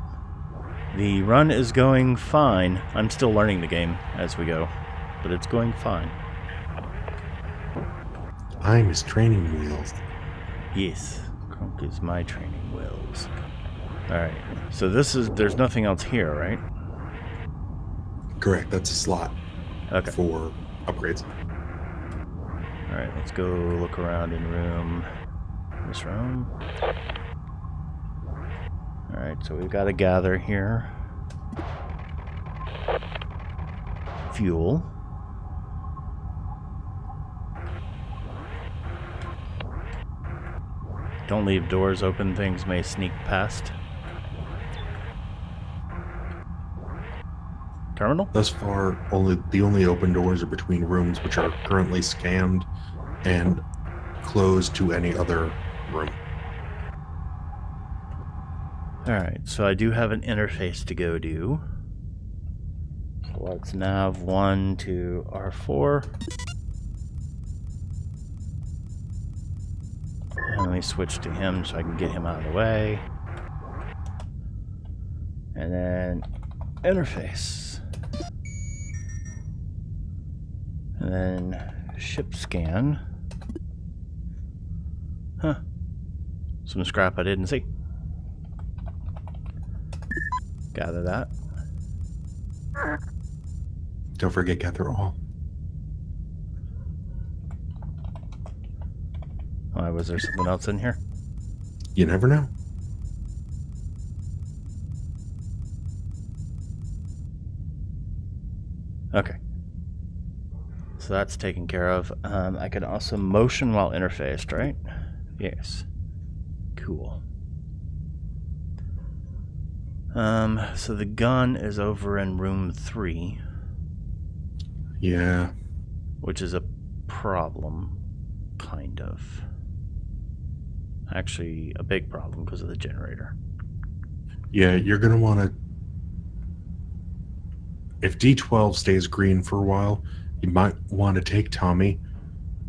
The run is going fine. I'm still learning the game as we go, but it's going fine. I'm his training wheels. Yes, Crunk is my training wheels. Alright, so this is, there's nothing else here, right? Correct. That's a slot Okay. for upgrades. Alright, let's go look around in this room. Alright, so we've got to gather here. Fuel. Don't leave doors open, things may sneak past. Terminal? Thus far, the only open doors are between rooms which are currently scanned and closed to any other room. Alright, so I do have an interface to go to. So let's nav 1 to R4. And let me switch to him so I can get him out of the way. And then interface. And then ship scan. Huh. Some scrap I didn't see. Gather that. Don't forget gather all. Why, was there something else in here? You never know. Okay. So that's taken care of. I can also motion while interfaced, right? Yes. Cool. So the gun is over in room 3. Yeah. Which is a problem. Kind of. Actually, a big problem because of the generator. Yeah, you're going to want to... If D12 stays green for a while, you might want to take Tommy,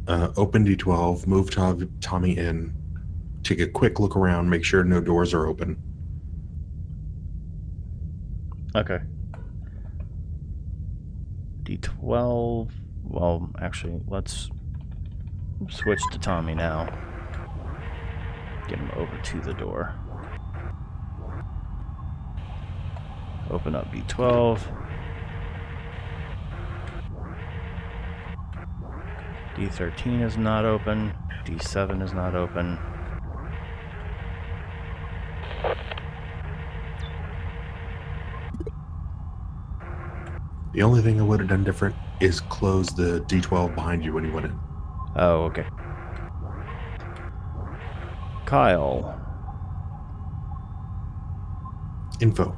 open D12, move Tommy in, take a quick look around, make sure no doors are open. Okay. D12... Well, actually, let's switch to Tommy now. Get him over to the door. Open up D12. D13 is not open. D7 is not open. The only thing I would have done different is close the D12 behind you when you went in. Oh, okay. Kyle. Info.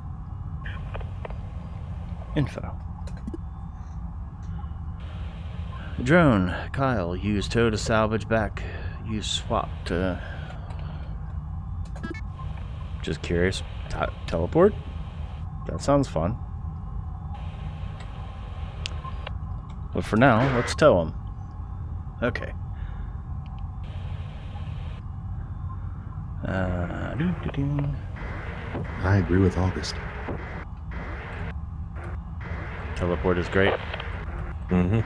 Drone. Kyle. Use tow to salvage back. Use swap to... Just curious. Teleport? That sounds fun. But for now, let's tow him. Okay. I agree with August. Teleport is great. Mm-hmm.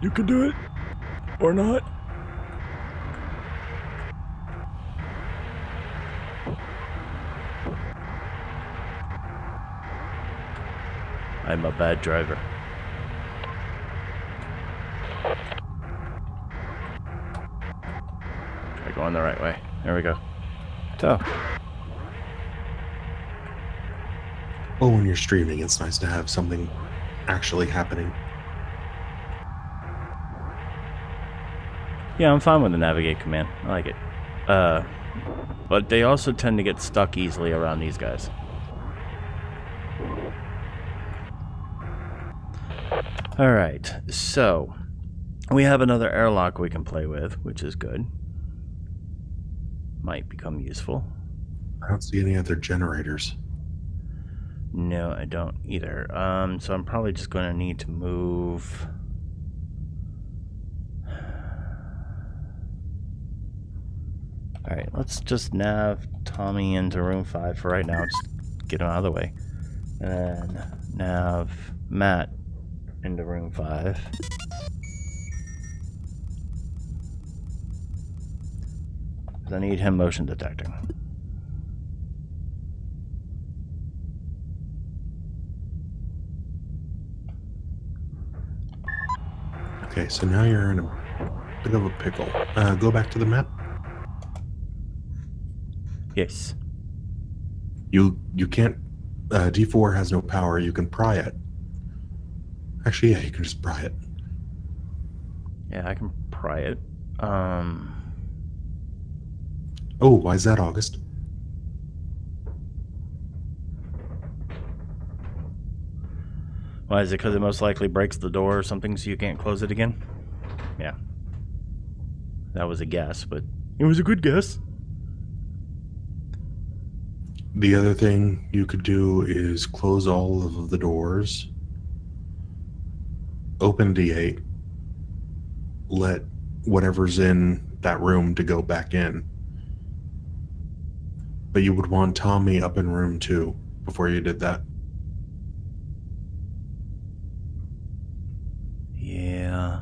You can do it. Or not. I'm a bad driver. Try going the right way. There we go. Tow. Well, when you're streaming, it's nice to have something actually happening. Yeah, I'm fine with the navigate command. I like it. But they also tend to get stuck easily around these guys. Alright, so we have another airlock we can play with, which is good. Might become useful. I don't see any other generators. No, I don't either. So I'm probably just going to need to move... Alright, let's just nav Tommy into room 5 for right now. Just get him out of the way. And then nav Matt into room 5. I need him motion detecting. Okay, so now you're in a bit of a pickle. Go back to the map. Yes. You can't. D4 has no power. You can pry it. Actually, yeah, you can just pry it. Yeah, I can pry it. Oh, why is that, August? Why is it? Because it most likely breaks the door or something, so you can't close it again? Yeah. That was a guess, but it was a good guess. The other thing you could do is close all of the doors, open D8, let whatever's in that room to go back in. But you would want Tommy up in room 2 before you did that. Yeah.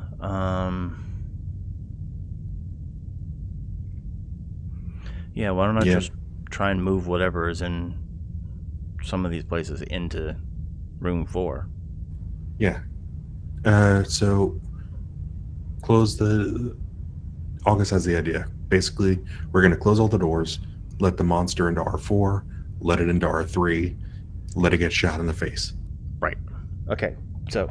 Yeah, why don't I just try and move whatever is in some of these places into room 4? Yeah. So close the... August has the idea. Basically, we're going to close all the doors, let the monster into R4, let it into R3, let it get shot in the face. Right. Okay, so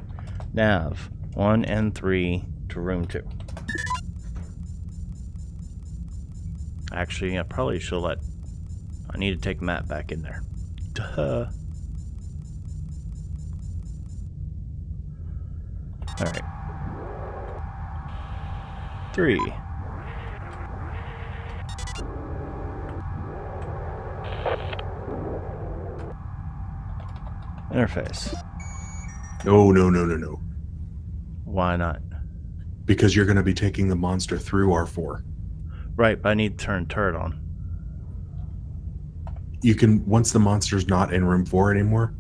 nav 1 and 3 to room 2. Actually, I probably should let... I need to take Matt back in there. Duh. Alright. 3. Interface. Oh, no. Why not? Because you're going to be taking the monster through R4. Right, but I need to turn turret on. You can, once the monster's not in room 4 anymore,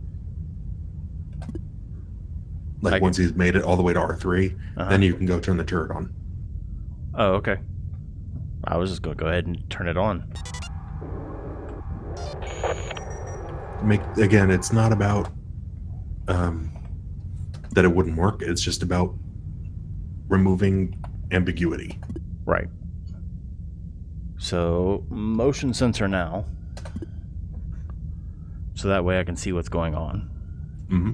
like once he's made it all the way to R3, then you can go turn the turret on. Oh, okay. I was just going to go ahead and turn it on. Again, it's not about that it wouldn't work. It's just about removing ambiguity. Right. So, motion sensor now. So that way I can see what's going on. Mm-hmm.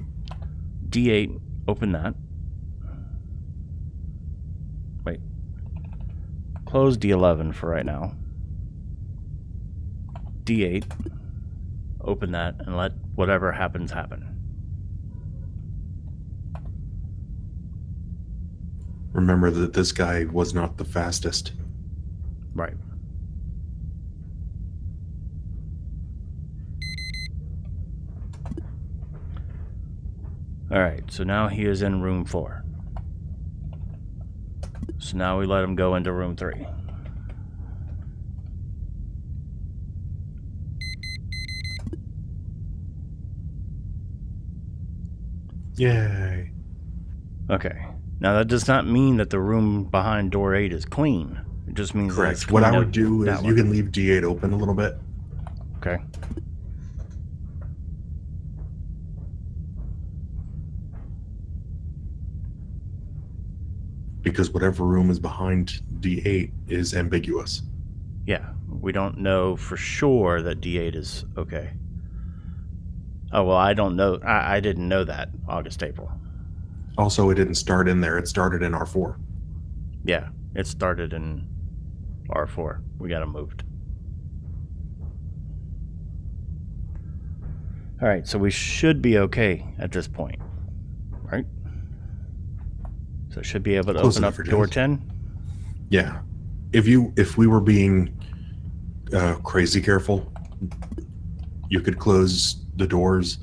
D8, open that. Wait. Close D11 for right now. D8, open that, and let whatever happens happen. Remember that this guy was not the fastest. Right. Alright, so now he is in room 4. So now we let him go into room 3. Yay. Okay. Now that does not mean that the room behind door 8 is clean. It just means that it's correct. What I clean would do is you can leave D8 open a little bit. Okay. Because whatever room is behind D8 is ambiguous. Yeah, we don't know for sure that D8 is okay. Oh, well, I don't know. I didn't know that, August, April. Also, it didn't start in there. It started in R4. Yeah, it started in R4. We got it moved. All right, so we should be okay at this point, right? So it should be able to open up door 10? Yeah. If we were being crazy careful, you could close the doors,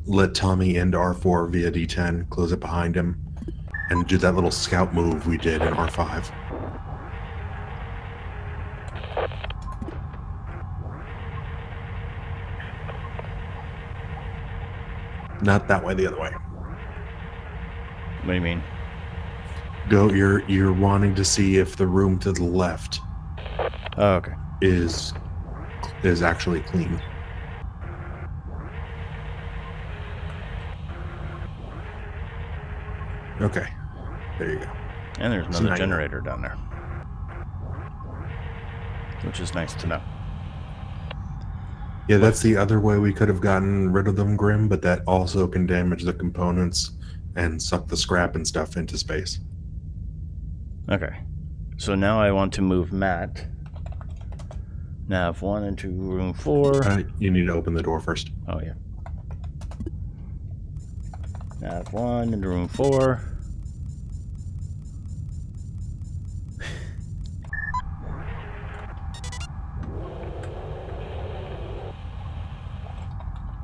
let Tommy into R4 via D10, close it behind him, and do that little scout move we did in R5. Not that way, the other way. What do you mean? Go. You're wanting to see if the room to the left Oh, okay. is actually clean. Okay. There you go. And there's So another now you know. generator down there, which is nice to know. Yeah, that's the other way we could have gotten rid of them, Grim, but that also can damage the components and suck the scrap and stuff into space. Okay. So now I want to move Matt. Nav 1 into room 4. You need to open the door first. Oh, yeah. Nav 1 into room 4.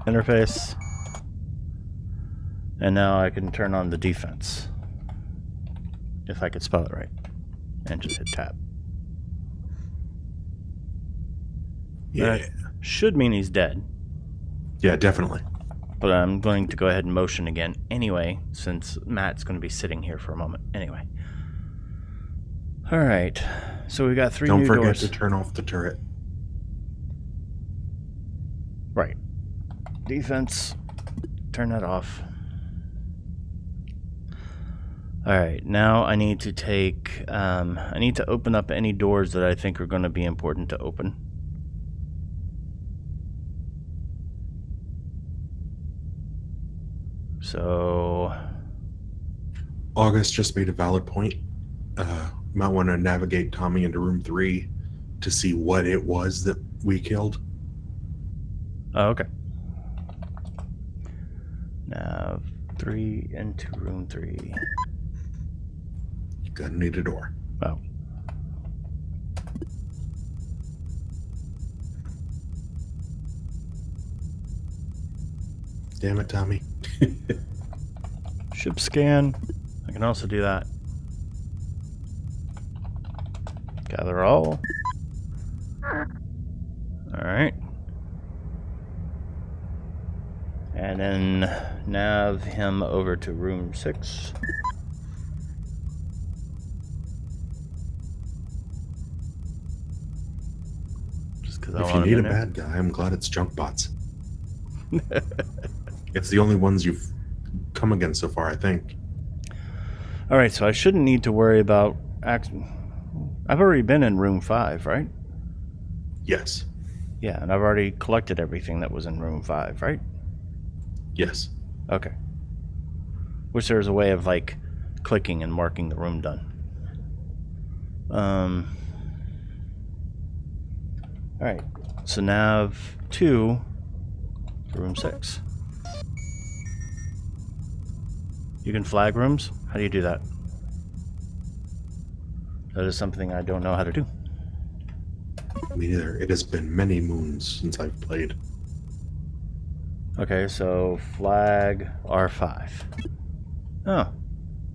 Interface. And now I can turn on the defense. If I could spell it right. And just hit tab. Yeah. That should mean he's dead. Yeah, definitely. But I'm going to go ahead and motion again anyway, since Matt's going to be sitting here for a moment anyway. Alright. So we got 3 Don't new forget doors. to turn off the turret. Right. Defense. Turn that off. Alright, now I need to take... I need to open up any doors that I think are going to be important to open. So... August just made a valid point. Might want to navigate Tommy into room 3 to see what it was that we killed. Oh, okay. Nav 3 into room 3. You're gonna need a door. Oh. Damn it, Tommy. Ship scan. I can also do that. Gather all. Alright. And then nav him over to room 6. Just because I If you want need him a in there. bad guy, I'm glad it's junk bots. It's the only ones you've come against so far, I think. Alright, so I shouldn't need to worry about... I've already been in room 5, right? Yes. Yeah, and I've already collected everything that was in room 5, right? Yes. Okay. Wish there was a way of, like, clicking and marking the room done. Alright, so nav 2 for room 6. You can flag rooms? How do you do that? That is something I don't know how to do. Me neither. It has been many moons since I've played. Okay, so flag R5. Oh,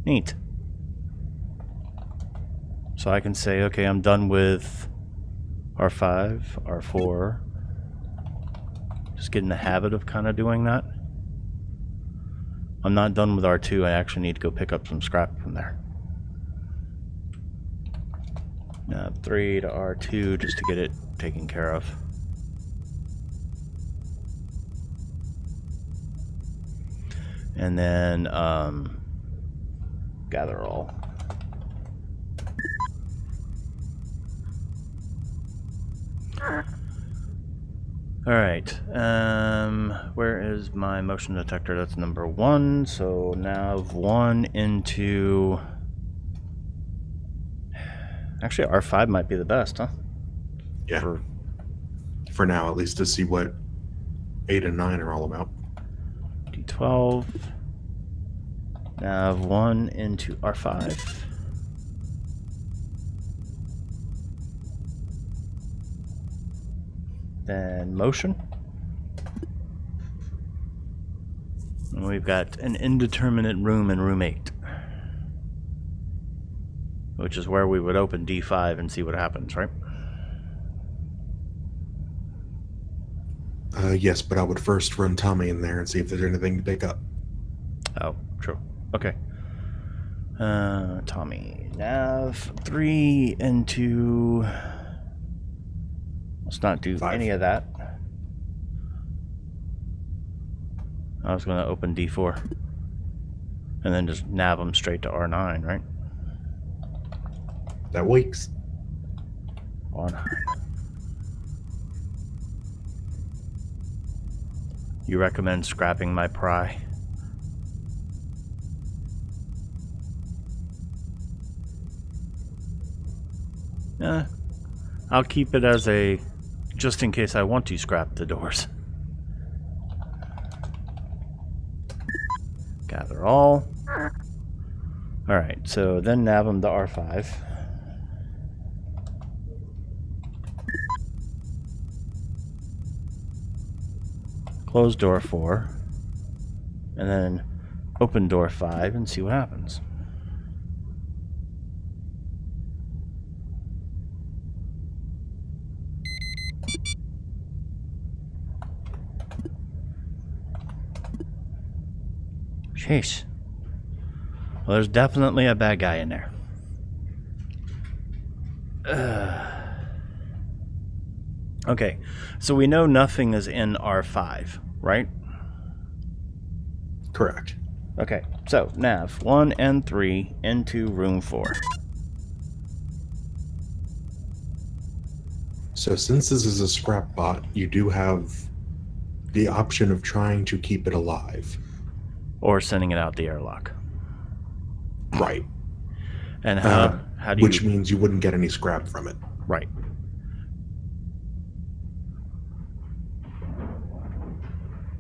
neat. So I can say, okay, I'm done with R5, R4. Just get in the habit of kind of doing that. I'm not done with R2. I actually need to go pick up some scrap from there. Now 3 to R2 just to get it taken care of. And then gather all. Alright, where is my motion detector? That's number 1, so nav 1 into... Actually, R5 might be the best, huh? Yeah. For now, at least, to see what 8 and 9 are all about. D12. Nav 1 into R5. Then motion. And we've got an indeterminate room in room 8. Which is where we would open D5 and see what happens, right? Yes, but I would first run Tommy in there and see if there's anything to pick up. Oh, true. Okay. Tommy. Nav 3 into... Let's not do 5. any of that. I was going to open D4. And then just nav them straight to R9, right? That works. R9. You recommend scrapping my pry? I'll keep it as a, just in case I want to scrap the doors. Gather all. Alright, so then nav them to R5. Close door 4. And then open door 5 and see what happens. Sheesh. Well, there's definitely a bad guy in there. Okay, so we know nothing is in R5, right? Correct. Okay, so nav 1 and 3 into room 4. So since this is a scrap bot, you do have the option of trying to keep it alive. Or sending it out the airlock. Right. And how do you... Which means you wouldn't get any scrap from it. Right.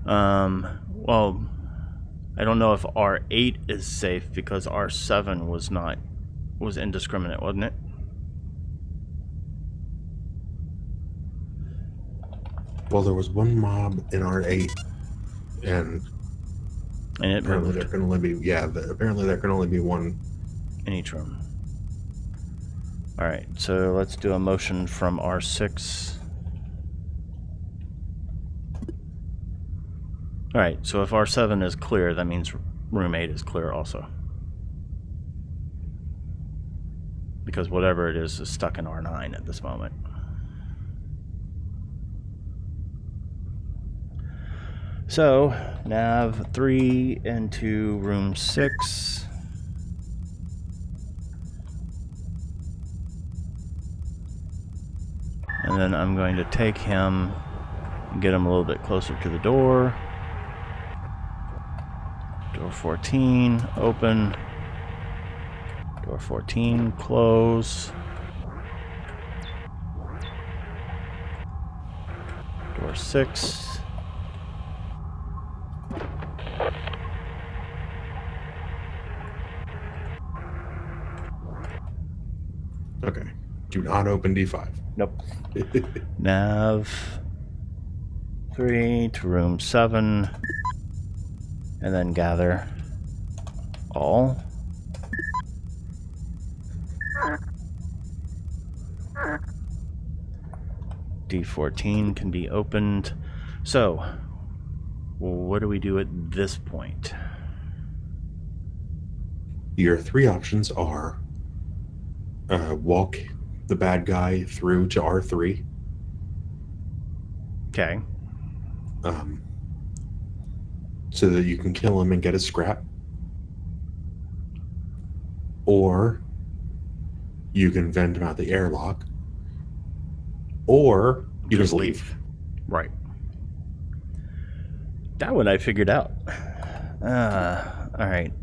Well, I don't know if R8 is safe because R7 was indiscriminate, wasn't it? Well, there was one mob in R8, and it apparently moved there can only be apparently there can only be one in each room. All right, so let's do a motion from R6. All right, so if R7 is clear, that means room 8 is clear also. Because whatever it is stuck in R9 at this moment. So, nav 3 into room 6. And then I'm going to take him and get him a little bit closer to the door. Door 14, open. Door 14, close. Door 6. Okay. Do not open D5. Nope. Nav 3 to room 7. And then gather all. D14 can be opened. So, what do we do at this point? Your three options are walk the bad guy through to R3. Okay. So that you can kill him and get his scrap. Or you can vent him out the airlock. Or you just leave. Right. That one I figured out. Alright.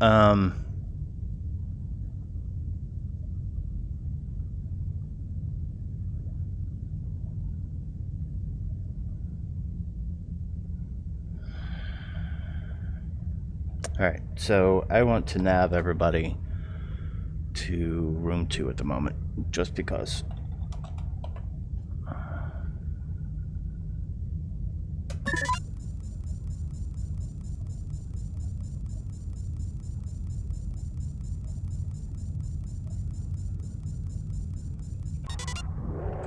Alright, so I want to nav everybody to room 2 at the moment, just because.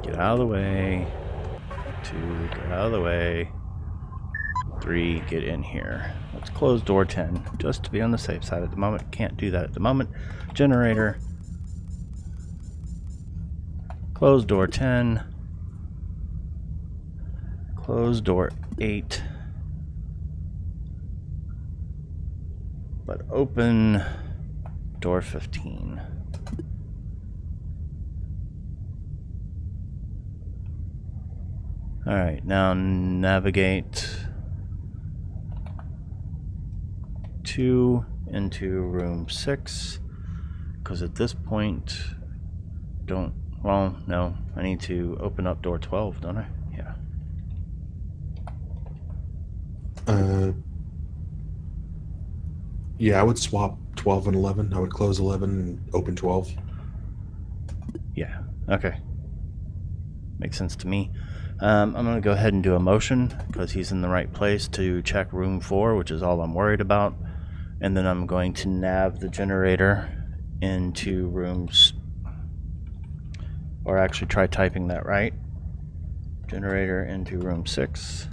Get out of the way. 2, get out of the way. 3, get in here. Let's close door 10, just to be on the safe side at the moment. Can't do that at the moment. Generator. Close door 10. Close door 8. but open door 15. Alright, now navigate 2 into room 6, because at this point, no, I need to open up door 12, don't I? Yeah. Yeah, I would swap 12 and 11. I would close 11 and open 12. Yeah, okay. Makes sense to me. I'm going to go ahead and do a motion, because he's in the right place to check room 4, which is all I'm worried about. And then I'm going to nav the generator into rooms, or actually try typing that right. Generator into room 6.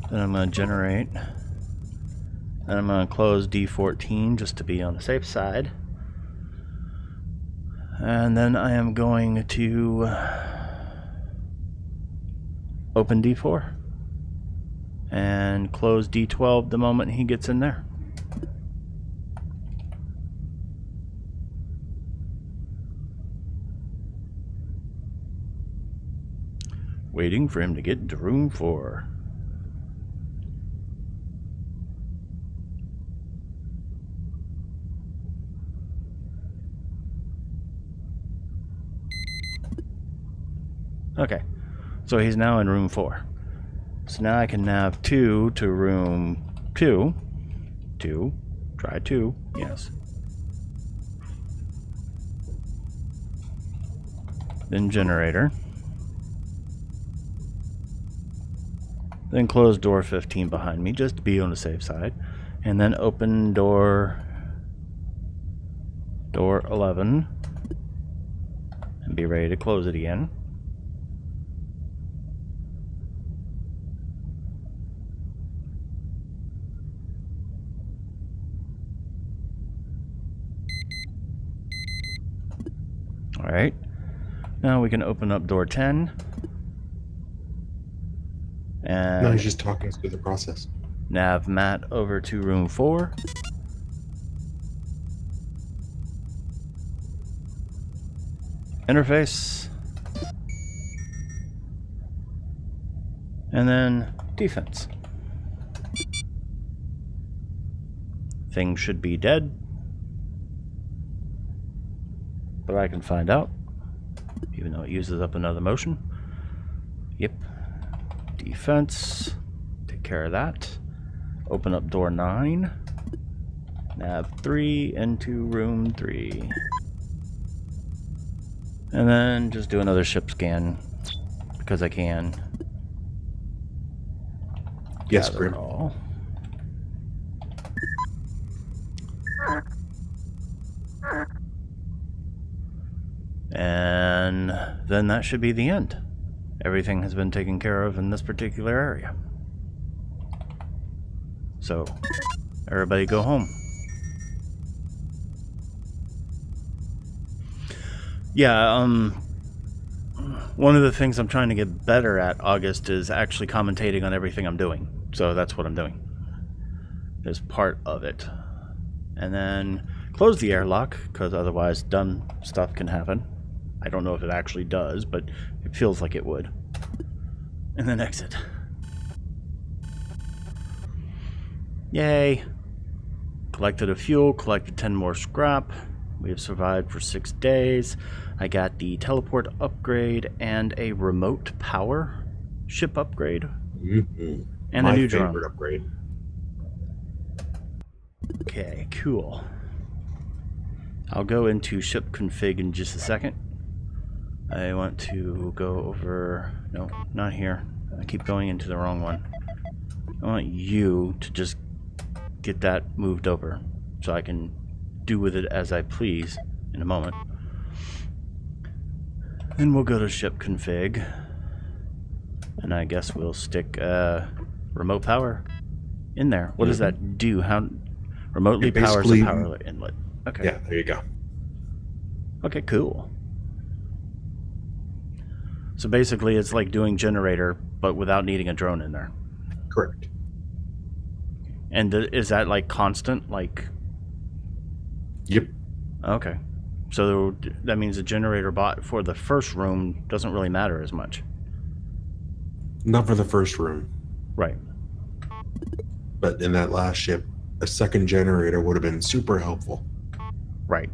Then I'm going to generate. And I'm going to close D14 just to be on the safe side. And then I am going to open D4 and close D12 the moment he gets in there. Waiting for him to get into room 4. Okay, so he's now in room 4. So now I can nav 2 to room 2. 2. Try 2. Yes. Then generator. Then close door 15 behind me just to be on the safe side. And then open door 11. And be ready to close it again. Alright, now we can open up door 10. And No, he's just talking us through the process. nav Matt over to room 4. Interface. And then defense. Thing should be dead. But I can find out, even though it uses up another motion. Yep. Defense. Take care of that. Open up door 9. Nav 3 into room 3. And then just do another ship scan, because I can. Yes, Gather Grim. it all. And then that should be the end. Everything has been taken care of in this particular area. So, everybody go home. Yeah, one of the things I'm trying to get better at, August, is actually commentating on everything I'm doing. So that's what I'm doing. As part of it. And then close the airlock, because otherwise dumb stuff can happen. I don't know if it actually does, but it feels like it would. And then exit. Yay. Collected a fuel, collected 10 more scrap. We have survived for 6 days. I got the teleport upgrade and a remote power ship upgrade. Mm-hmm. And My a new favorite drone. upgrade. Okay, cool. I'll go into ship config in just a second. I want to go over... No, not here. I keep going into the wrong one. I want you to just get that moved over so I can do with it as I please in a moment. Then we'll go to ship config. And I guess we'll stick remote power in there. What does that do? How remotely powers a power inlet. Okay. Yeah, there you go. Okay, cool. So basically, it's like doing generator, but without needing a drone in there. Correct. And is that like constant? Like, Yep. okay. So that means the generator bot for the first room doesn't really matter as much. Not for the first room. Right. But in that last ship, a second generator would have been super helpful. Right.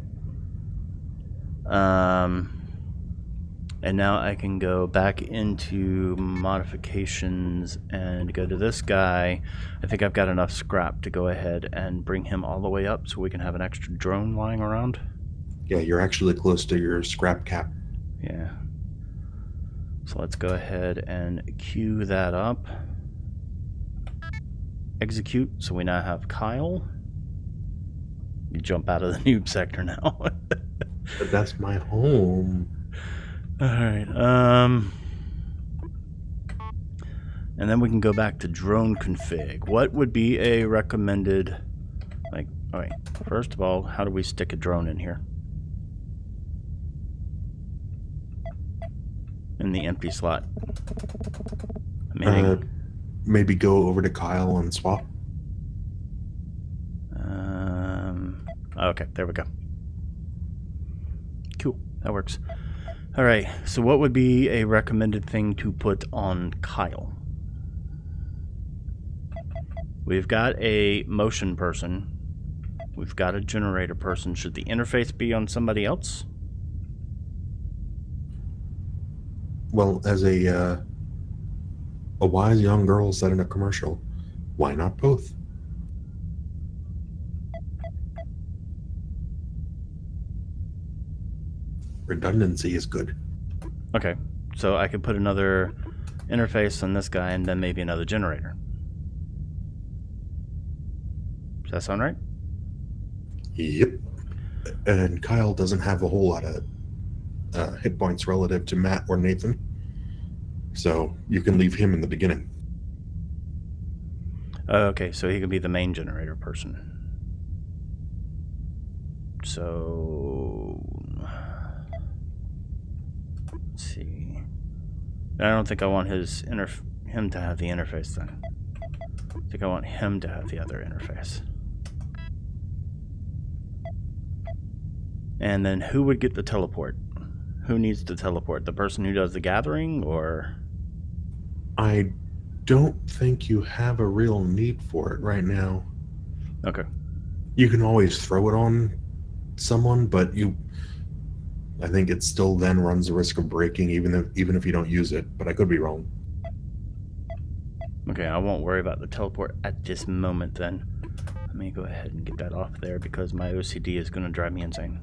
And now I can go back into modifications and go to this guy. I think I've got enough scrap to go ahead and bring him all the way up so we can have an extra drone lying around. Yeah, you're actually close to your scrap cap. Yeah. So let's go ahead and queue that up. Execute, so we now have Kyle. You jump out of the noob sector now. But that's my home. Alright, and then we can go back to drone config. What would be a recommended, like, alright, first of all, how do we stick a drone in here? In the empty slot. Maybe go over to Kyle and swap. Okay, there we go. Cool, that works. Alright, so what would be a recommended thing to put on Kyle? We've got a motion person. We've got a generator person. Should the interface be on somebody else? Well, as a wise young girl said in a commercial, why not both? Redundancy is good. Okay, so I could put another interface on this guy and then maybe another generator. Does that sound right? Yep. And Kyle doesn't have a whole lot of hit points relative to Matt or Nathan. So you can leave him in the beginning. Okay, so he can be the main generator person. So let's see. I don't think I want him to have the interface then. I think I want him to have the other interface. And then who would get the teleport? Who needs to teleport? The person who does the gathering, or? I don't think you have a real need for it right now. Okay. You can always throw it on someone, but I think it still then runs the risk of breaking even if you don't use it, but I could be wrong. Okay, I won't worry about the teleport at this moment then. Let me go ahead and get that off there because my OCD is going to drive me insane.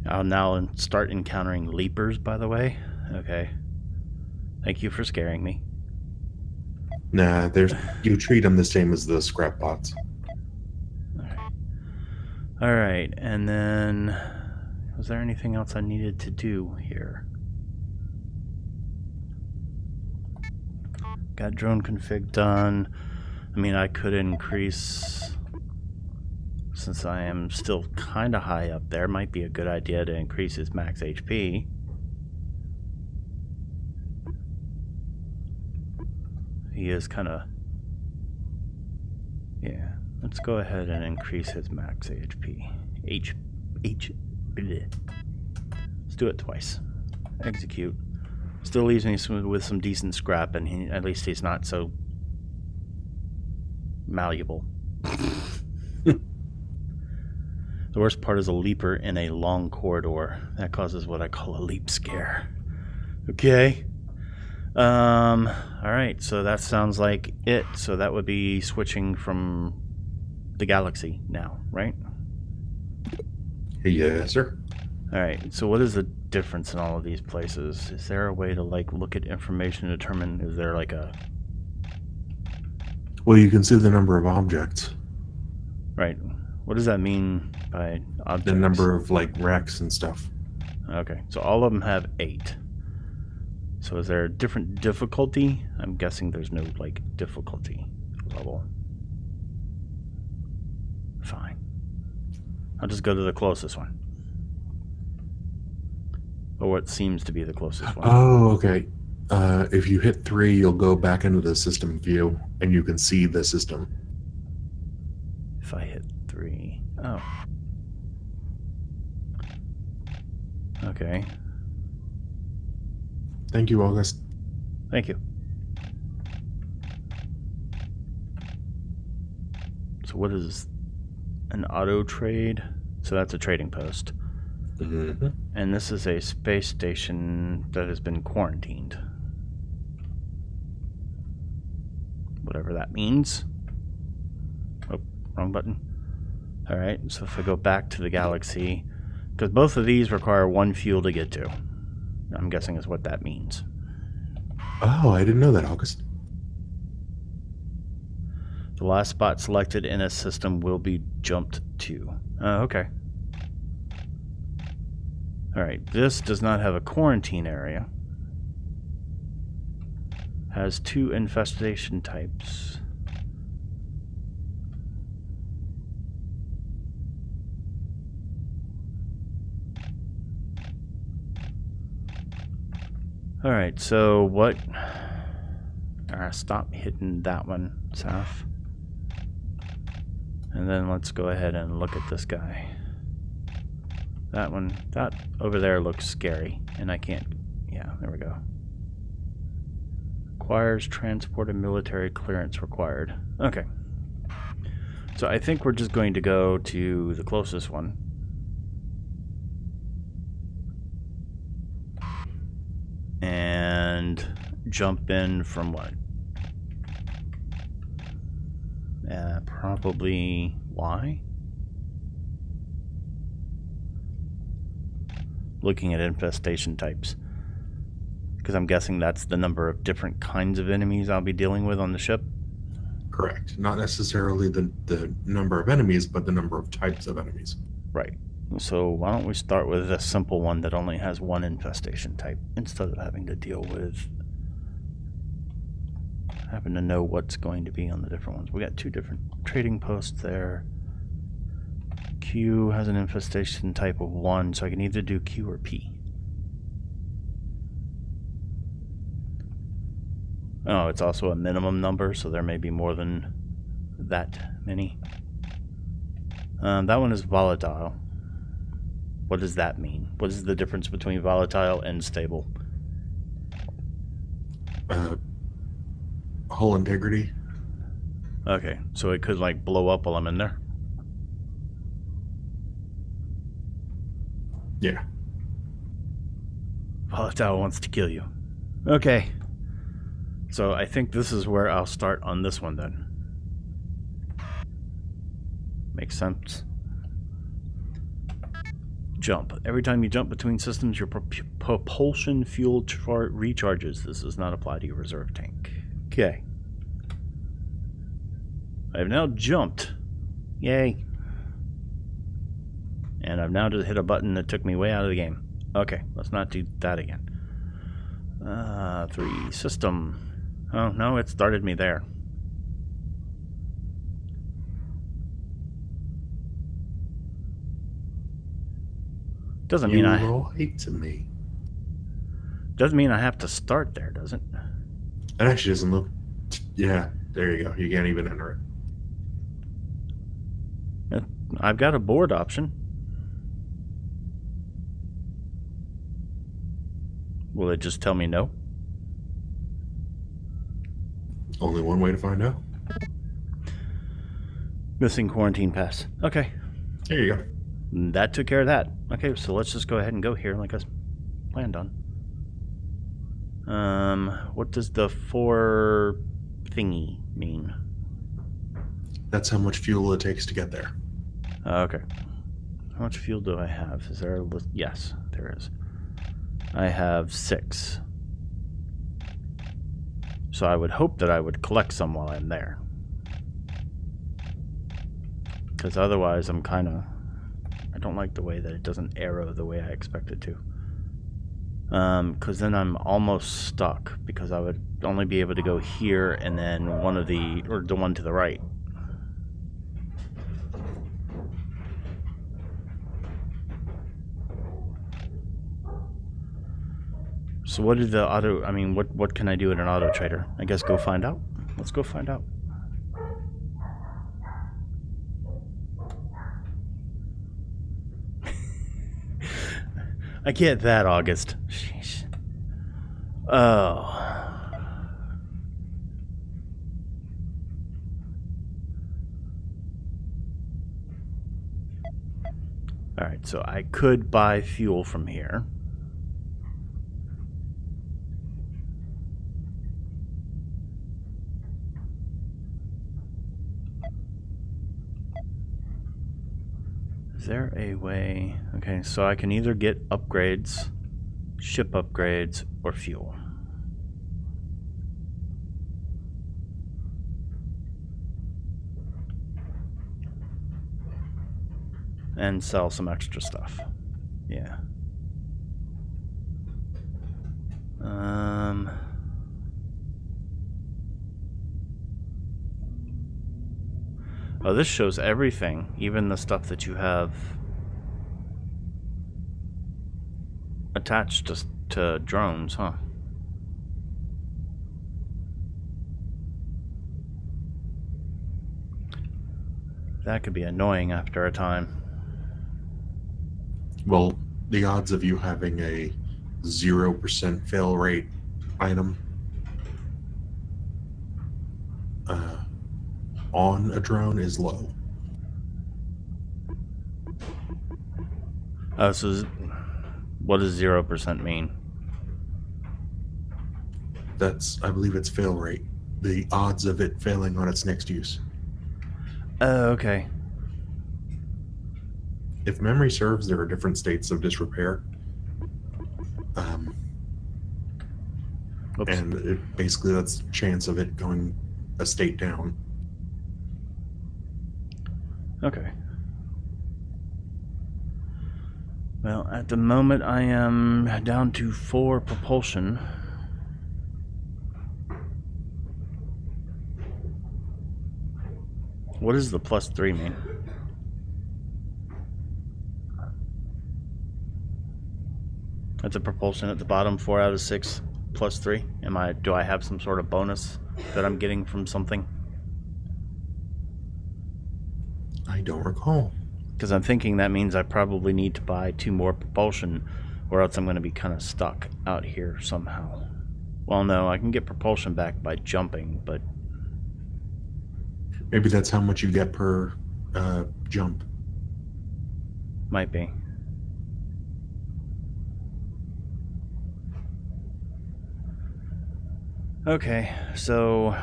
I'll now start encountering leapers, by the way. Okay. Thank you for scaring me. Nah, you treat them the same as the scrap bots. Alright, and then was there anything else I needed to do here? Got drone config done. I mean, I could increase, since I am still kind of high up there, might be a good idea to increase his max HP. He is kind of, yeah, let's go ahead and increase his max HP. Bleh. Let's do it twice. Execute. Still leaves me with some decent scrap, and at least he's not so malleable. The worst part is a leaper in a long corridor. That causes what I call a leap scare. Okay. Alright, so that sounds like it. So that would be switching from the galaxy now, right? Yes, sir. Alright, so what is the difference in all of these places? Is there a way to like look at information and determine, is there like a... Well, you can see the number of objects. Right. What does that mean by objects? The number of like racks and stuff. Okay, so all of them have 8. So is there a different difficulty? I'm guessing there's no like difficulty level. Fine. I'll just go to the closest one. Or what seems to be the closest one. Oh, okay. If you hit 3, you'll go back into the system view, and you can see the system. If I hit 3. Oh. Okay. Thank you, August. Thank you. So what is an auto trade? So that's a trading post. Mm-hmm. And this is a space station that has been quarantined. Whatever that means. Oh, wrong button. Alright, so if I go back to the galaxy, because both of these require 1 fuel to get to. I'm guessing is what that means. Oh, I didn't know that, August. The last spot selected in a system will be jumped to. Oh, okay. Alright, this does not have a quarantine area. Has 2 infestation types. Alright, so what... stop hitting that one, Saph. And then let's go ahead and look at this guy. That one, that over there looks scary, and I can't... Yeah, there we go. Requires transport and military clearance required. Okay. So I think we're just going to go to the closest one. And jump in from what? Probably Y? Looking at infestation types. Because I'm guessing that's the number of different kinds of enemies I'll be dealing with on the ship. Correct. Not necessarily the number of enemies, but the number of types of enemies. Right. So why don't we start with a simple one that only has 1 infestation type, instead of having to deal with having to know what's going to be on the different ones. We got 2 different trading posts there. Q has an infestation type of 1, so I can either do Q or P. Oh, it's also a minimum number, so there may be more than that many. That one is volatile. What does that mean? What is the difference between volatile and stable? Hull integrity. Okay, so it could like blow up while I'm in there? Yeah. Volatile wants to kill you. Okay. So I think this is where I'll start on this one then. Makes sense. Jump. Every time you jump between systems, your propulsion fuel recharges. This does not apply to your reserve tank. Okay. I have now jumped. Yay. And I've now just hit a button that took me way out of the game. Okay, let's not do that again. 3. System. Oh, no, it started me there. Doesn't mean I... lied to me. Doesn't mean I have to start there, does it? It actually doesn't look... Yeah, there you go. You can't even enter it. I've got a board option. Will it just tell me no? Only one way to find out. Missing quarantine pass. Okay. There you go. That took care of that. Okay, so let's just go ahead and go here like I planned on. What does the 4 thingy mean? That's how much fuel it takes to get there. Okay. How much fuel do I have? Is there a list? Yes, there is. I have 6. So I would hope that I would collect some while I'm there. Because otherwise I'm kind of... I don't like the way that it doesn't arrow the way I expect it to. Because then I'm almost stuck. Because I would only be able to go here and then one of the... or the one to the right. So what did the auto... I mean, what can I do at an auto trader? I guess go find out. Let's go find out. I get that, August. Sheesh. Oh. Alright, so I could buy fuel from here. Is there a way... Okay, so I can either get upgrades, ship upgrades, or fuel. And sell some extra stuff. Yeah. Oh, this shows everything, even the stuff that you have attached to drones, huh? That could be annoying after a time. Well, the odds of you having a 0% fail rate item on a drone is low. Oh, so what does 0% mean? That's, I believe it's fail rate. The odds of it failing on its next use. Oh, okay. If memory serves, there are different states of disrepair. And basically that's the chance of it going a state down. Okay. Well, at the moment I am down to 4 propulsion. What does the +3 mean? That's a propulsion at the bottom, 4 out of 6 +3. Do I have some sort of bonus that I'm getting from something? I don't recall. Because I'm thinking that means I probably need to buy 2 more propulsion, or else I'm going to be kind of stuck out here somehow. Well, no, I can get propulsion back by jumping, but... Maybe that's how much you get per jump. Might be. Okay, so...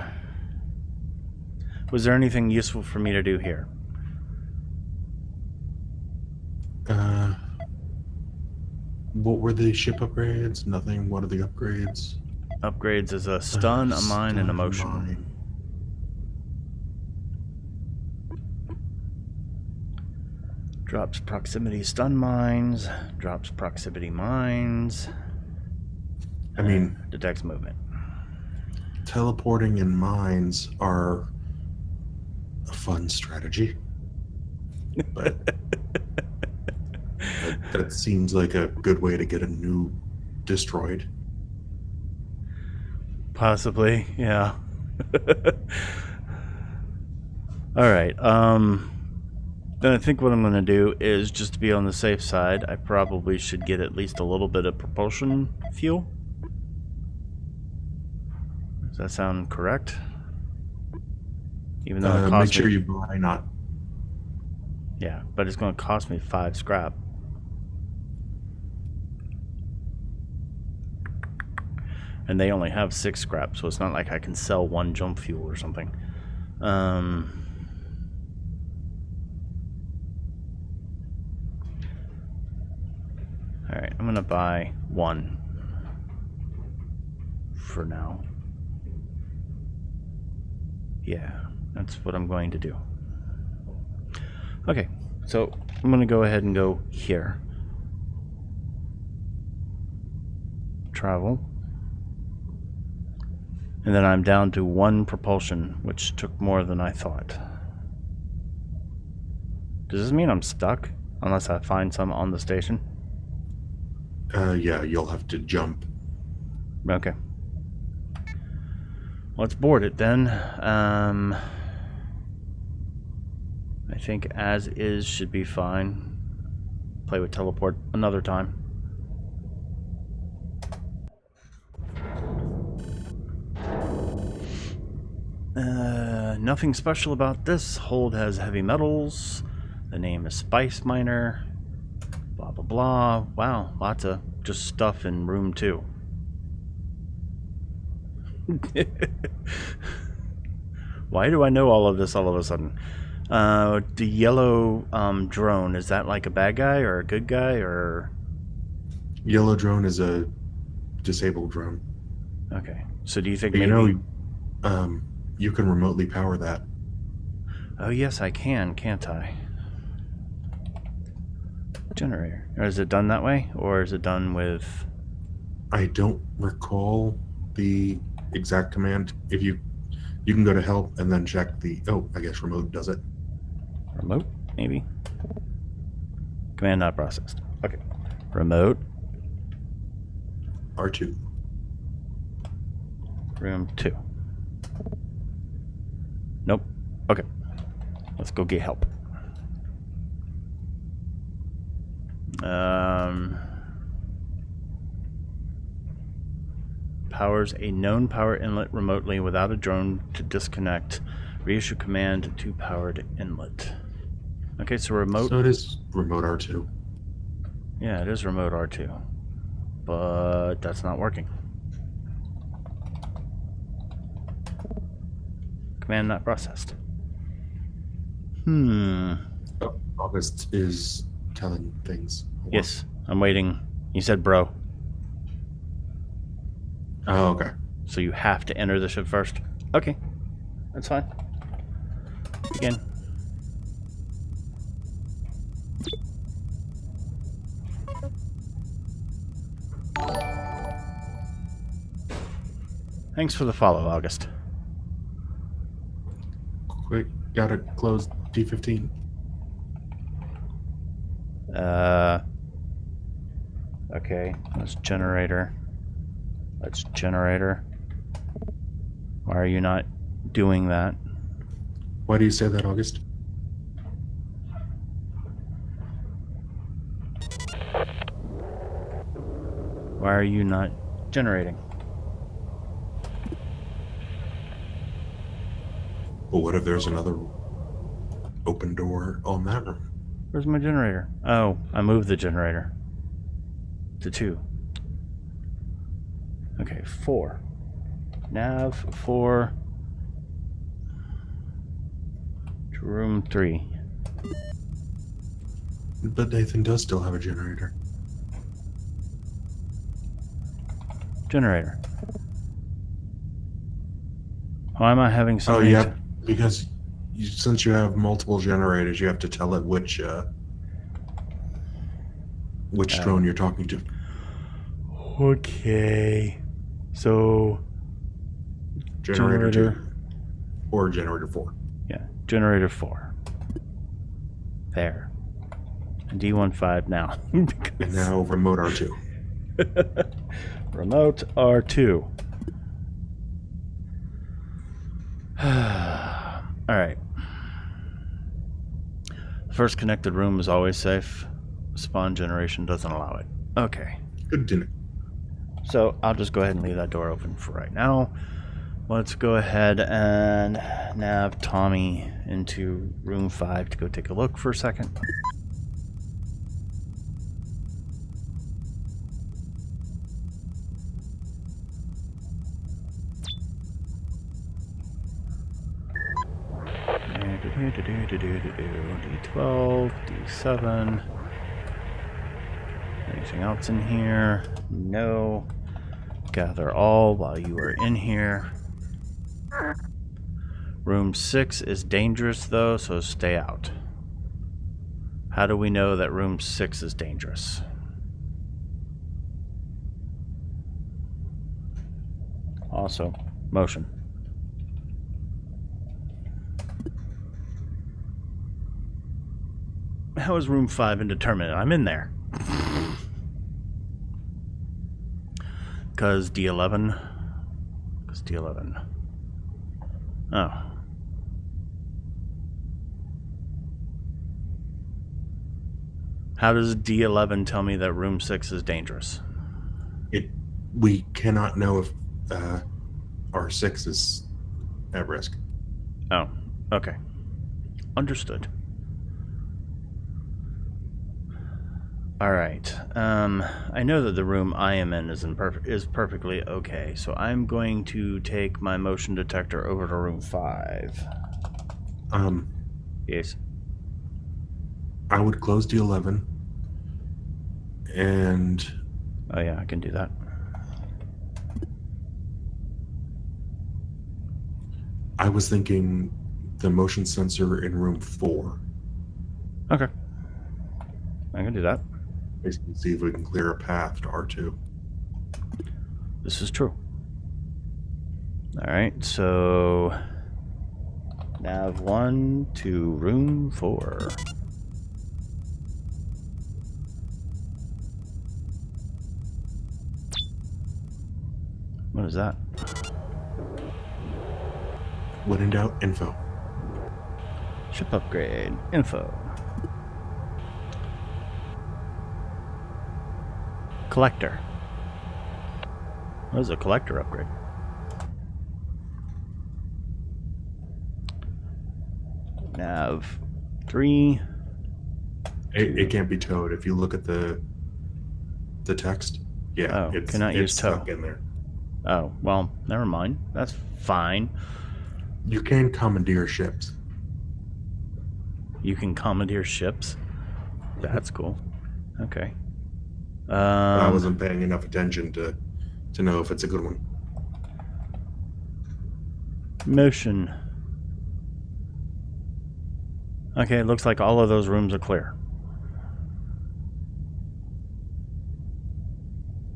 Was there anything useful for me to do here? What were the ship upgrades? Nothing. What are the upgrades? Upgrades is a stun, a mine, and a motion. Mine. Drops proximity stun mines, drops proximity mines. I mean, detects movement. Teleporting and mines are a fun strategy. But that seems like a good way to get a noob destroyed. Possibly, yeah. Alright, then I think what I'm going to do is, just to be on the safe side, I probably should get at least a little bit of propulsion fuel. Does that sound correct? Even though it costs make sure you buy not. Yeah, but it's going to cost me 5 scrap. And they only have 6 scrap, so it's not like I can sell 1 jump fuel or something. Alright, I'm going to buy 1 for now. Yeah, that's what I'm going to do. Okay, so I'm going to go ahead and go here. Travel. And then I'm down to 1 propulsion, which took more than I thought. Does this mean I'm stuck? Unless I find some on the station? Yeah, you'll have to jump Okay. Let's board it then. I think as is should be fine. Play with teleport another time. Nothing special about this. Hold has heavy metals. The name is Spice Miner. Blah, blah, blah. Wow, lots of just stuff in room 2. Why do I know all of this all of a sudden? The yellow drone, is that like a bad guy or a good guy or? Yellow drone is a disabled drone. Okay. So do you think You maybe... know, you can remotely power that. Oh yes, I can, can't I? Generator. Or is it done that way? Or is it done with... I don't recall the exact command. If you can go to help and then check the... Oh, I guess remote does it. Remote, maybe? Command not processed. Okay. Remote. R2. Room 2. Nope. Okay. Let's go get help. Powers a known power inlet remotely without a drone to disconnect. Reissue command to powered inlet. Okay, so remote... So it is remote R2. Yeah, it is remote R2. But that's not working. Command not processed. Oh, August is telling things. Hold Yes, I'm waiting. You said bro. on. Oh, okay. So you have to enter the ship first? Okay. That's fine. Again. Thanks for the follow, August. Quick, gotta close D15. Okay. Let's generator. Let's generator. Why are you not doing that? Why do you say that, August? Why are you not generating? Well, what if there's another open door on that room? Where's my generator? Oh, I moved the generator to 2. Okay, 4. Nav 4 to room 3. But Nathan does still have a generator. Generator. Why am I having so Oh, many... yeah, because since you have multiple generators, you have to tell it which drone you're talking to. Okay. So... Generator 2 or generator 4. Yeah, generator 4. There. D15 now. And now remote R2. Remote R2. Alright. The first connected room is always safe. Spawn generation doesn't allow it. Okay. Good to know. So I'll just go ahead and leave that door open for right now. Let's go ahead and nav Tommy into room 5 to go take a look for a second. D12, D7. Anything else in here? No. Gather all while you are in here. Room 6 is dangerous though, so stay out. How do we know that room 6 is dangerous? Also, motion. How is room 5 indeterminate? I'm in there. because D11? Because D11. Oh. How does D11 tell me that room 6 is dangerous? We cannot know if R6 is at risk. Oh, okay. Understood. Alright. I know that the room I am in is perfectly okay, so I'm going to take my motion detector over to room 5. Yes. I would close D11 and... Oh yeah, I can do that. I was thinking the motion sensor in room 4. Okay. I can do that. Basically see if we can clear a path to R2. This is true. Alright, so... Nav 1 to room 4. What is that? When in doubt, info. Ship upgrade. Info. Collector. What is a collector upgrade? Nav 3. It can't be towed. If you look at the text, yeah, Oh, it's cannot use tow. stuck in there. Oh, well, never mind. That's fine. You can commandeer ships. You can commandeer ships? That's cool. Okay. I wasn't paying enough attention to know if it's a good one. Motion. Okay, it looks like all of those rooms are clear.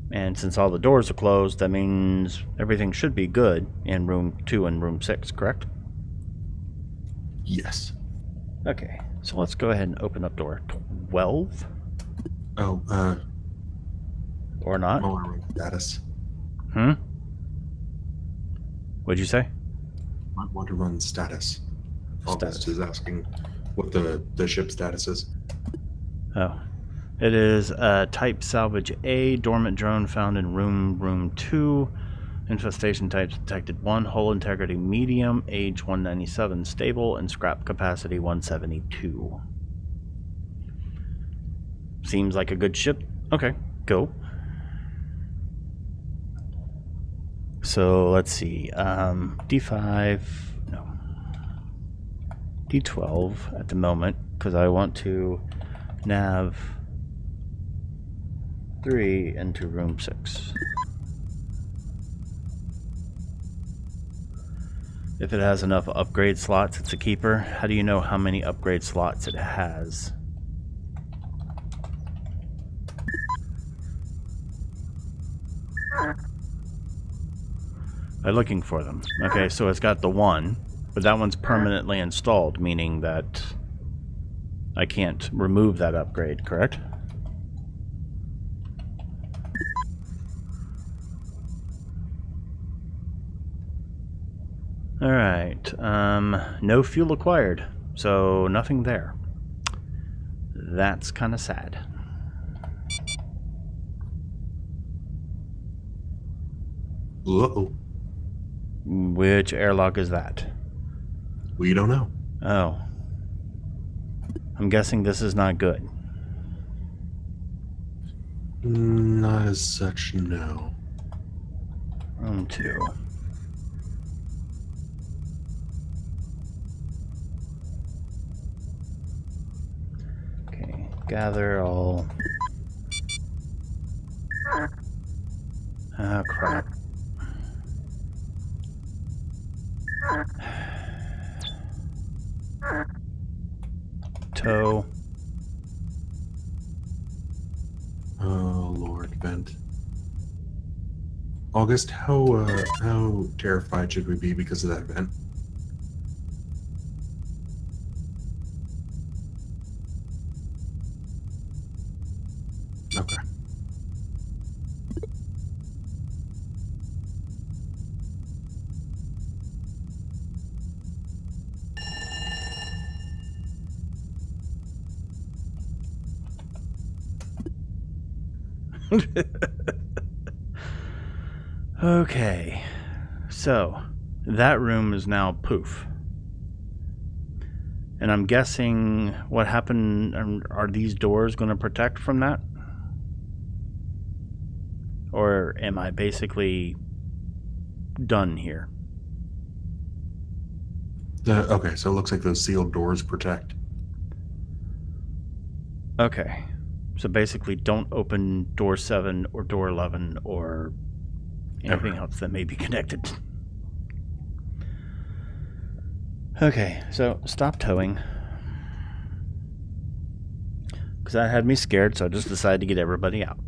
And since all the doors are closed, that means everything should be good in room 2 and room 6, correct? Yes. Okay, so let's go ahead and open up door 12. Oh, Or not. room status. What'd you say? Might want to run status. August Status. is asking what the ship status is. Oh. It is type salvage A, dormant drone found in room 2. Infestation types detected 1, hull integrity medium, age 197, stable, and scrap capacity 172. Seems like a good ship. Okay, go. So let's see. D5, no. D12 at the moment, because I want to nav 3 into room 6. If it has enough upgrade slots, it's a keeper. How do you know how many upgrade slots it has? By looking for them. Okay, so it's got the 1, but that one's permanently installed, meaning that I can't remove that upgrade, correct? Alright, no fuel acquired, so nothing there. That's kind of sad. Uh-oh. Which airlock is that? We don't know. Oh. I'm guessing this is not good. Not as such, no. Room 2. Okay, gather all... Oh, crap. Tow. Oh, Lord, vent. August, how terrified should we be because of that vent? Okay. Okay, so that room is now poof. And I'm guessing what happened, are these doors going to protect from that? Or am I basically done here? Okay, so it looks like those sealed doors protect. Okay, so basically don't open door 7 or door 11 or anything else that may be connected. Okay, so stop towing. Because that had me scared, so I just decided to get everybody out.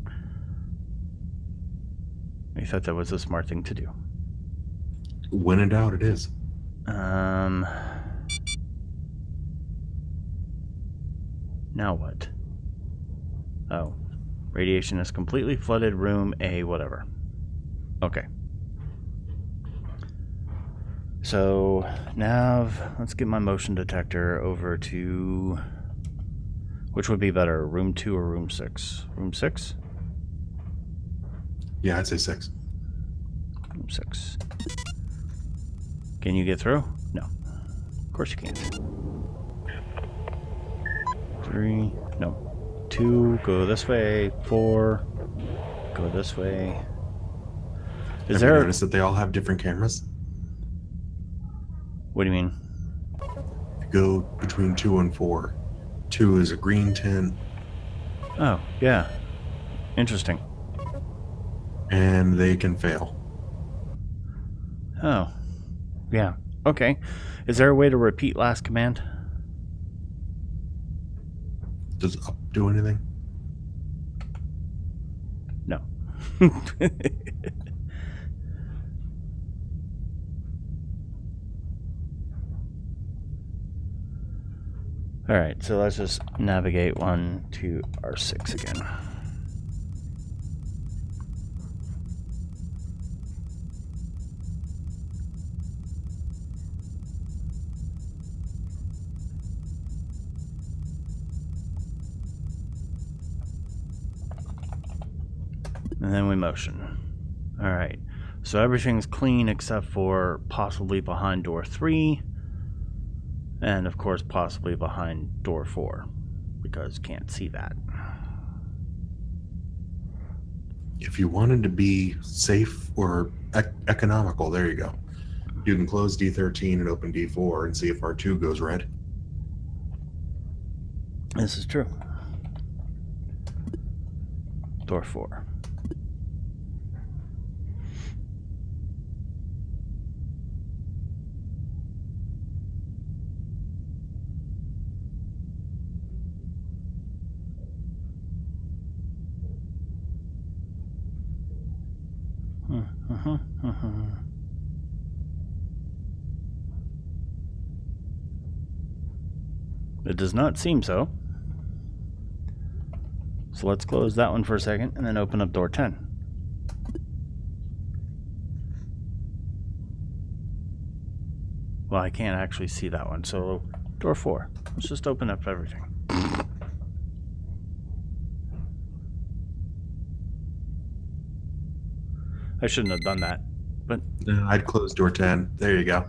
I thought that was a smart thing to do. When in doubt, it is. Now what? Oh. Radiation has completely flooded room A, whatever. Okay. So, Nav, let's get my motion detector over to... Which would be better, room 2 or room 6? Room 6? Yeah, I'd say 6. Room 6. Can you get through? No. Of course you can't. 3, no. 2, go this way. 4, go this way. Have you noticed that they all have different cameras? What do you mean? If you go between 2 and 4, 2 is a green tint. Oh, yeah. Interesting. And they can fail. Oh. Yeah. Okay. Is there a way to repeat last command? Does up do anything? No. Alright, so let's just navigate 1 to R6 again. And then we motion. Alright, so everything's clean except for possibly behind door 3. And of course possibly behind door 4. Because can't see that. If you wanted to be safe or economical, there you go. You can close D13 and open D4 and see if R2 goes red. This is true. Door 4. It does not seem so. So let's close that one for a second and then open up door 10. Well, I can't actually see that one, so door 4. Let's just open up everything. I shouldn't have done that, but... No, I'd close door 10. There you go.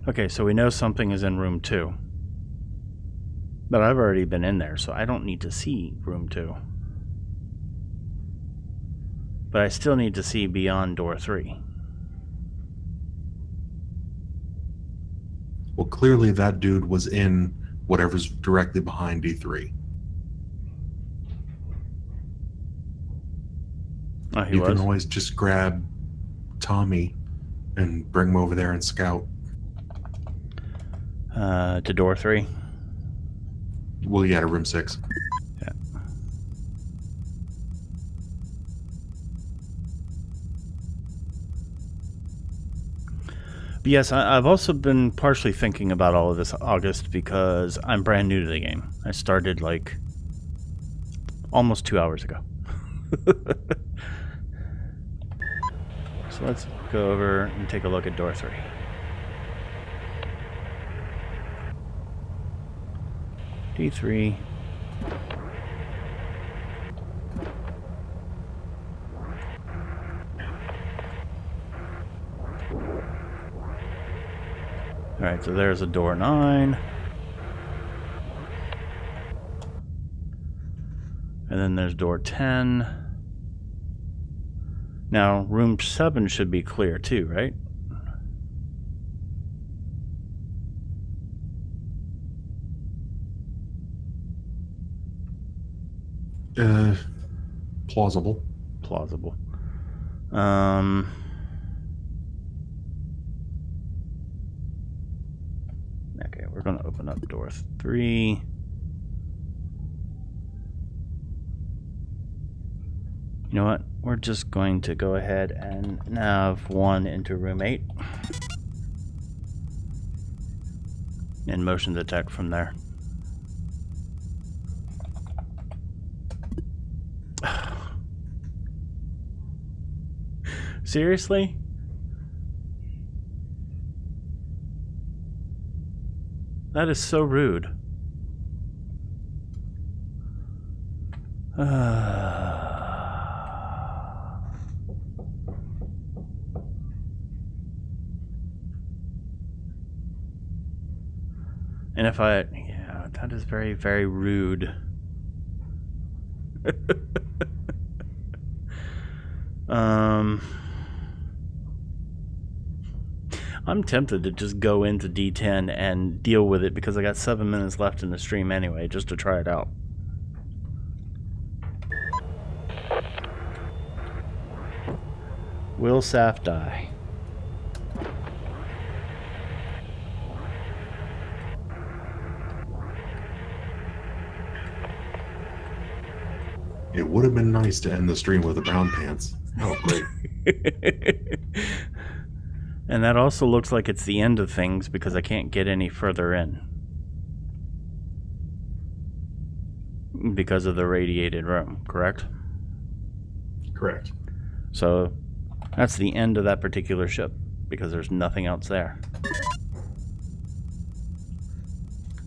Okay, so we know something is in room 2. But I've already been in there, so I don't need to see room 2. But I still need to see beyond door 3. Well, clearly that dude was in whatever's directly behind D3. Oh, he You was? can always just grab Tommy and bring him over there and scout. To door 3? Well, yeah, to room 6. Yeah. But yes, I've also been partially thinking about all of this, August, because I'm brand new to the game. I started like almost 2 hours ago. So let's go over and take a look at door 3. D3. Alright, so there's a door 9. And then there's door 10. Now, room 7 should be clear too, right? Plausible. Plausible. Okay, we're going to open up door 3. You know what? We're just going to go ahead and nav 1 into room 8. And motion detect from there. Seriously? That is so rude. And if I... Yeah, that is very, very rude. I'm tempted to just go into D10 and deal with it because I got 7 minutes left in the stream anyway, just to try it out. Will Saph die? It would have been nice to end the stream with the brown pants. Oh, great. And that also looks like it's the end of things because I can't get any further in. Because of the radiated room, correct? Correct. So that's the end of that particular ship because there's nothing else there.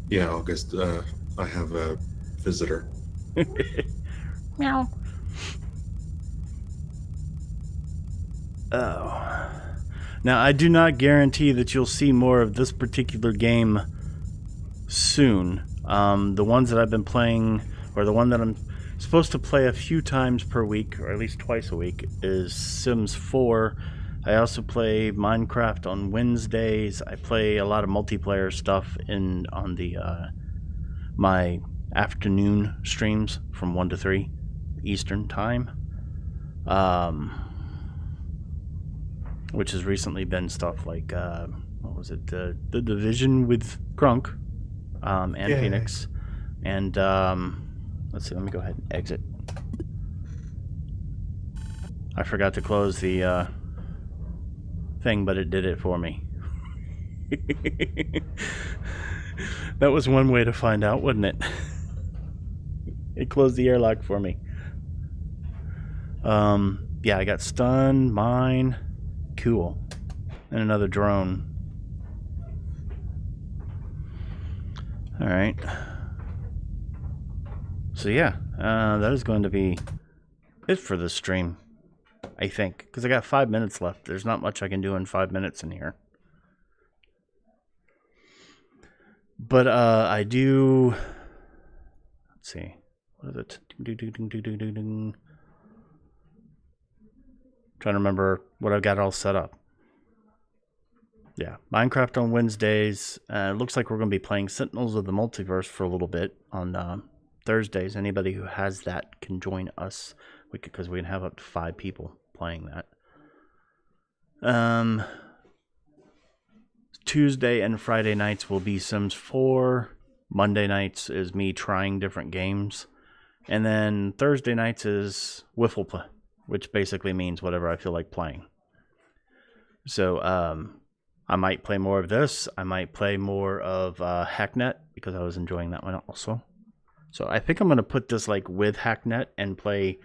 Yeah, August, I have a visitor. Meow. Oh. Now, I do not guarantee that you'll see more of this particular game soon. The ones that I've been playing, or the one that I'm supposed to play a few times per week, or at least twice a week, is Sims 4. I also play Minecraft on Wednesdays. I play a lot of multiplayer stuff on the my afternoon streams from 1 to 3 Eastern time. Which has recently been stuff like, what was it, the Division with Grunk, and Yay. Phoenix. And, let's see, let me go ahead and exit. I forgot to close the thing, but it did it for me. That was one way to find out, wasn't it? It closed the airlock for me. Yeah, I got stun, mine, cool, and another drone. Alright. So yeah, that is going to be it for this stream, I think. Because I got 5 minutes left. There's not much I can do in 5 minutes in here. But I do... Let's see. What is it? Trying to remember what I've got all set up. Yeah, Minecraft on Wednesdays. It looks like we're going to be playing Sentinels of the Multiverse for a little bit on Thursdays. Anybody who has that can join us, because we can have up to 5 people playing that. Tuesday and Friday nights will be Sims 4. Monday nights is me trying different games. And then Thursday nights is Wiffle Play, which basically means whatever I feel like playing. So, I might play more of this. I might play more of Hacknet, because I was enjoying that one also. So I think I'm going to put this like with Hacknet and play,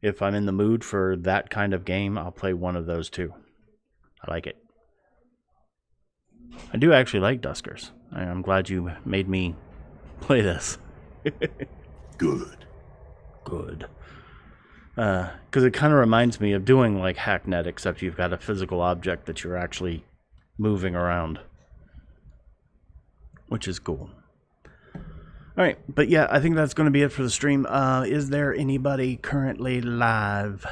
if I'm in the mood for that kind of game, I'll play one of those two. I like it. I do actually like Duskers. I'm glad you made me play this. Good. Good. Because it kind of reminds me of doing like Hacknet, except you've got a physical object that you're actually moving around. which is cool. All right, but yeah, I think that's going to be it for the stream. Is there anybody currently live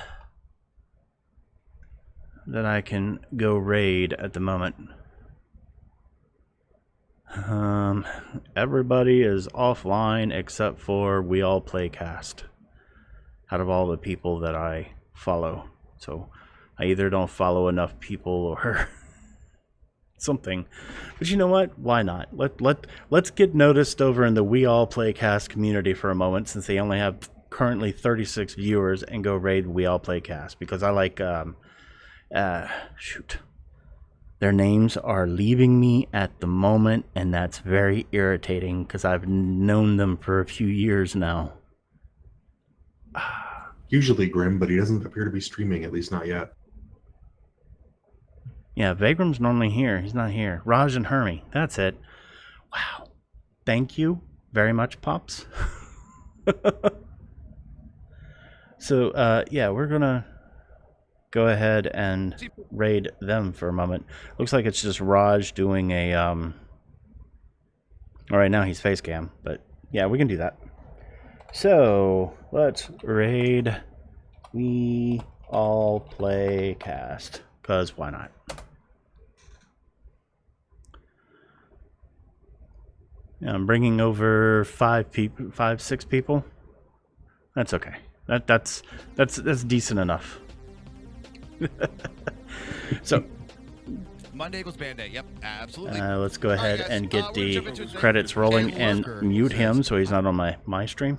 that I can go raid at the moment? Everybody is offline except for We All Play Cast. Out of all the people that I follow, so I either don't follow enough people or something. But you know what? Why not? Let's get noticed over in the We All Play Cast community for a moment, since they only have currently 36 viewers, and go raid We All Play Cast, because I like shoot. Their names are leaving me at the moment, and that's very irritating because I've known them for a few years now. Usually Grim, but he doesn't appear to be streaming, at least not yet. Yeah, Vagram's normally here. He's not here. Raj and Hermie. That's it. Wow. Thank you very much, Pops. So, yeah, we're going to go ahead and raid them for a moment. Looks like it's just Raj doing a, all right, now he's face cam, but yeah, we can do that. So, let's raid We All Play Cast, because why not? Yeah, I'm bringing over 6 people. That's okay. That's decent enough. So Monday equals band day. Yep, absolutely. Let's go ahead right, and get the jumping to credits rolling and Lurker mute says- him so he's not on my stream.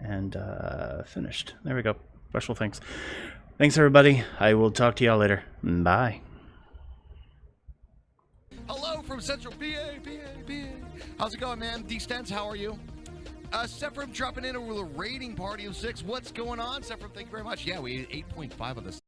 And finished. There we go. Special thanks. Thanks, everybody. I will talk to y'all later. Bye. Hello from Central PA. How's it going, man? D-Stents, how are you? Sephiroth dropping in with a raiding party of 6. What's going on, Sephiroth? Thank you very much. Yeah, we ate 8.5 on the